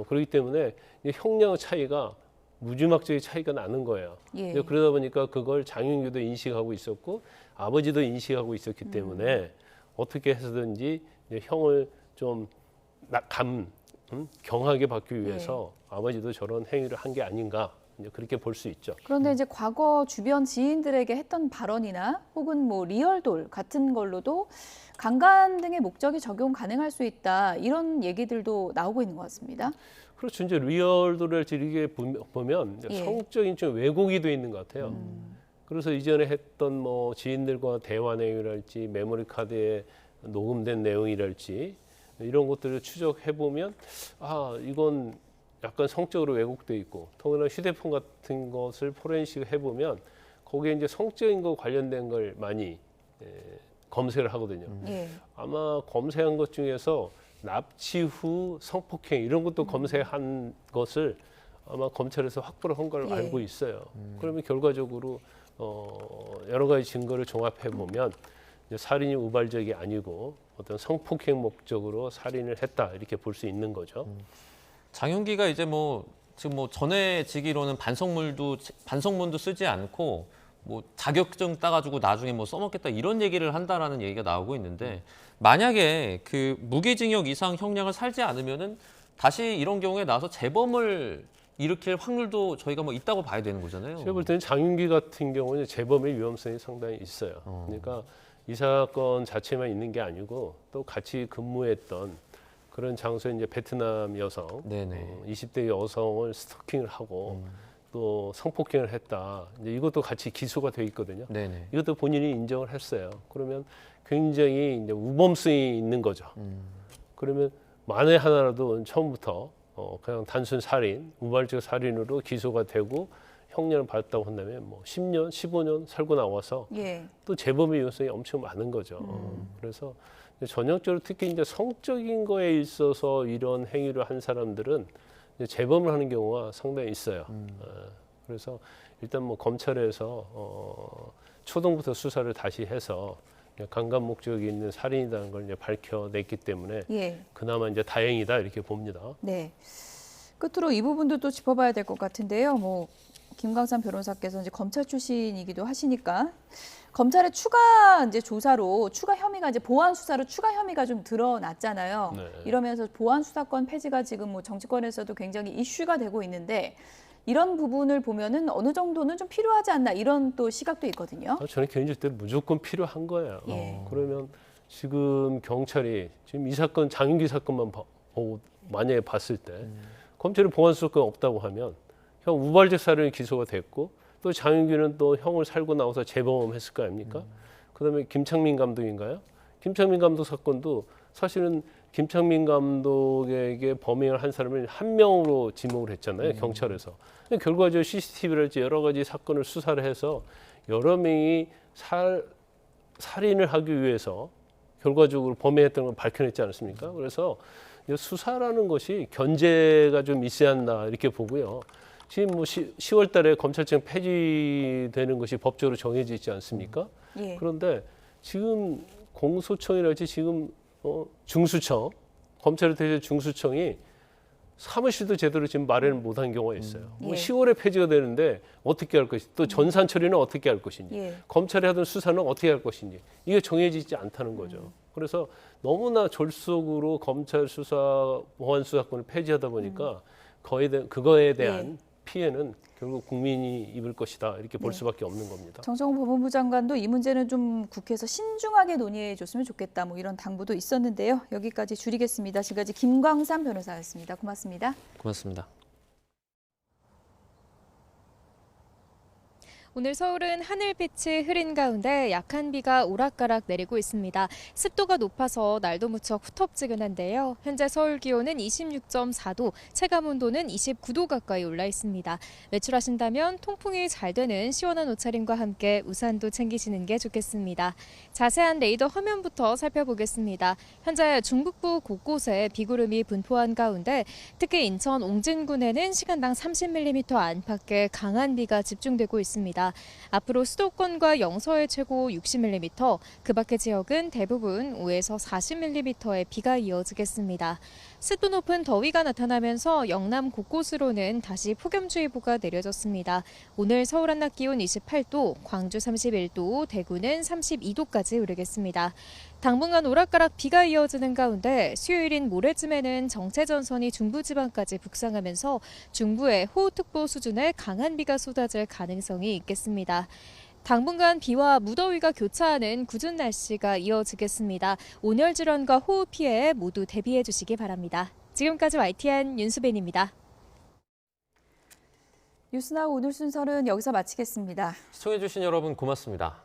그렇기 때문에 이 형량 차이가 무지막지하게 차이가 나는 거예요. 예. 그러다 보니까 그걸 장윤기도 인식하고 있었고 아버지도 인식하고 있었기 때문에 어떻게 해서든지 이제 형을 좀 경하게 받기 위해서 아버지도 저런 행위를 한 게 아닌가 이제 그렇게 볼 수 있죠. 그런데 이제 과거 주변 지인들에게 했던 발언이나 혹은 뭐 리얼돌 같은 걸로도 강간 등의 목적이 적용 가능할 수 있다 이런 얘기들도 나오고 있는 것 같습니다. 그렇죠. 이제 리얼돌을 이게 보면 이제 예. 성적인 좀 왜곡이 돼 있는 것 같아요. 그래서 이전에 했던 뭐 지인들과 대화 내용이랄지 메모리 카드에 녹음된 내용이랄지 이런 것들을 추적해 보면 아 이건 약간 성적으로 왜곡돼 있고 더구나 휴대폰 같은 것을 포렌식 해보면 거기에 이제 성적인 거 관련된 걸 많이 검색을 하거든요. 예. 아마 검색한 것 중에서 납치 후 성폭행 이런 것도 검색한 것을 아마 검찰에서 확보를 한 걸 예. 알고 있어요. 그러면 결과적으로 여러 가지 증거를 종합해 보면 살인이 우발적이 아니고 어떤 성폭행 목적으로 살인을 했다 이렇게 볼 수 있는 거죠. 장윤기가 이제 뭐 지금 뭐 전해지기로는 반성문도 쓰지 않고 뭐 자격증 따가지고 나중에 뭐 써먹겠다 이런 얘기를 한다라는 얘기가 나오고 있는데 만약에 그 무기징역 이상 형량을 살지 않으면은 다시 이런 경우에 나와서 재범을 일으킬 확률도 저희가 뭐 있다고 봐야 되는 거잖아요. 제가 볼 때는 장윤기 같은 경우는 재범의 위험성이 상당히 있어요. 그러니까 이 사건 자체만 있는 게 아니고 또 같이 근무했던 그런 장소에 이제 베트남 여성, 20대 여성을 스토킹을 하고 또 성폭행을 했다. 이제 이것도 같이 기소가 돼 있거든요. 이것도 본인이 인정을 했어요. 그러면 굉장히 이제 우범성이 있는 거죠. 그러면 만에 하나라도 처음부터 그냥 단순 살인, 우발적 살인으로 기소가 되고 형량을 받았다고 한다면 뭐 10년, 15년 살고 나와서 또 재범의 위험성이 엄청 많은 거죠. 그래서 전형적으로 특히 이제 성적인 거에 있어서 이런 행위를 한 사람들은 이제 재범을 하는 경우가 상당히 있어요. 그래서 일단 뭐 검찰에서 초동부터 수사를 다시 해서 강간 목적이 있는 살인이라는 걸 이제 밝혀냈기 때문에 그나마 이제 다행이다 이렇게 봅니다. 네. 끝으로 이 부분도 또 짚어봐야 될 것 같은데요. 뭐 김광삼 변호사께서 이제 검찰 출신이기도 하시니까 검찰의 추가 이제 조사로 추가 혐의가 이제 보안 수사로 추가 혐의가 좀 드러났잖아요. 이러면서 보안 수사권 폐지가 지금 뭐 정치권에서도 굉장히 이슈가 되고 있는데 이런 부분을 보면은 어느 정도는 좀 필요하지 않나 이런 또 시각도 있거든요. 저는 개인적으로 무조건 필요한 거예요. 그러면 지금 경찰이 지금 이 사건 장윤기 사건만 보고 만약에 봤을 때 검찰이 보안 수사권 없다고 하면 형 우발적 살인이 기소가 됐고 또 장윤기는 또 형을 살고 나와서 재범했을 거 아닙니까? 그다음에 김창민 감독인가요? 김창민 감독 사건도 사실은 김창민 감독에게 범행을 한 사람을 한 명으로 지목을 했잖아요. 경찰에서. 결과적으로 CCTV랄지 여러 가지 사건을 수사를 해서 여러 명이 살인을 하기 위해서 결과적으로 범행했던 걸 밝혀냈지 않습니까? 그래서 수사라는 것이 견제가 좀 있어야 한다 이렇게 보고요. 지금 뭐 10월 달에 검찰청 폐지되는 것이 법적으로 정해져 있지 않습니까? 그런데 지금 공소청이랄지 지금 중수청, 검찰에 대해서 중수청이 사무실도 제대로 지금 마련을 못한 경우가 있어요. 10월에 폐지가 되는데 어떻게 할 것인지, 또 전산 처리는 어떻게 할 것인지, 검찰이 하던 수사는 어떻게 할 것인지 이게 정해지지 않다는 거죠. 그래서 너무나 졸속으로 검찰 수사, 보안 수사권을 폐지하다 보니까 그거에 대한 피해는 결국 국민이 입을 것이다 이렇게 볼 수밖에 없는 겁니다. 정성훈 법무부 장관도 이 문제는 좀 국회에서 신중하게 논의해 줬으면 좋겠다 뭐 이런 당부도 있었는데요. 여기까지 줄이겠습니다. 지금까지 김광삼 변호사였습니다. 고맙습니다. 고맙습니다. 오늘 서울은 하늘빛이 흐린 가운데 약한 비가 오락가락 내리고 있습니다. 습도가 높아서 날도 무척 후텁지근한데요. 현재 서울 기온은 26.4도, 체감온도는 29도 가까이 올라 있습니다. 외출하신다면 통풍이 잘 되는 시원한 옷차림과 함께 우산도 챙기시는 게 좋겠습니다. 자세한 레이더 화면부터 살펴보겠습니다. 현재 중북부 곳곳에 비구름이 분포한 가운데 특히 인천 옹진군에는 시간당 30mm 안팎의 강한 비가 집중되고 있습니다. 앞으로 수도권과 영서의 최고 60mm, 그 밖의 지역은 대부분 5에서 40mm의 비가 이어지겠습니다. 습도 높은 더위가 나타나면서 영남 곳곳으로는 다시 폭염주의보가 내려졌습니다. 오늘 서울 한낮 기온 28도, 광주 31도, 대구는 32도까지 오르겠습니다. 당분간 오락가락 비가 이어지는 가운데 수요일인 모레쯤에는 정체전선이 중부지방까지 북상하면서 중부에 호우특보 수준의 강한 비가 쏟아질 가능성이 있겠습니다. 당분간 비와 무더위가 교차하는 궂은 날씨가 이어지겠습니다. 온열 질환과 호우 피해에 모두 대비해 주시기 바랍니다. 지금까지 YTN 윤수빈입니다. 뉴스나우 오늘 순서는 여기서 마치겠습니다. 시청해주신 여러분 고맙습니다.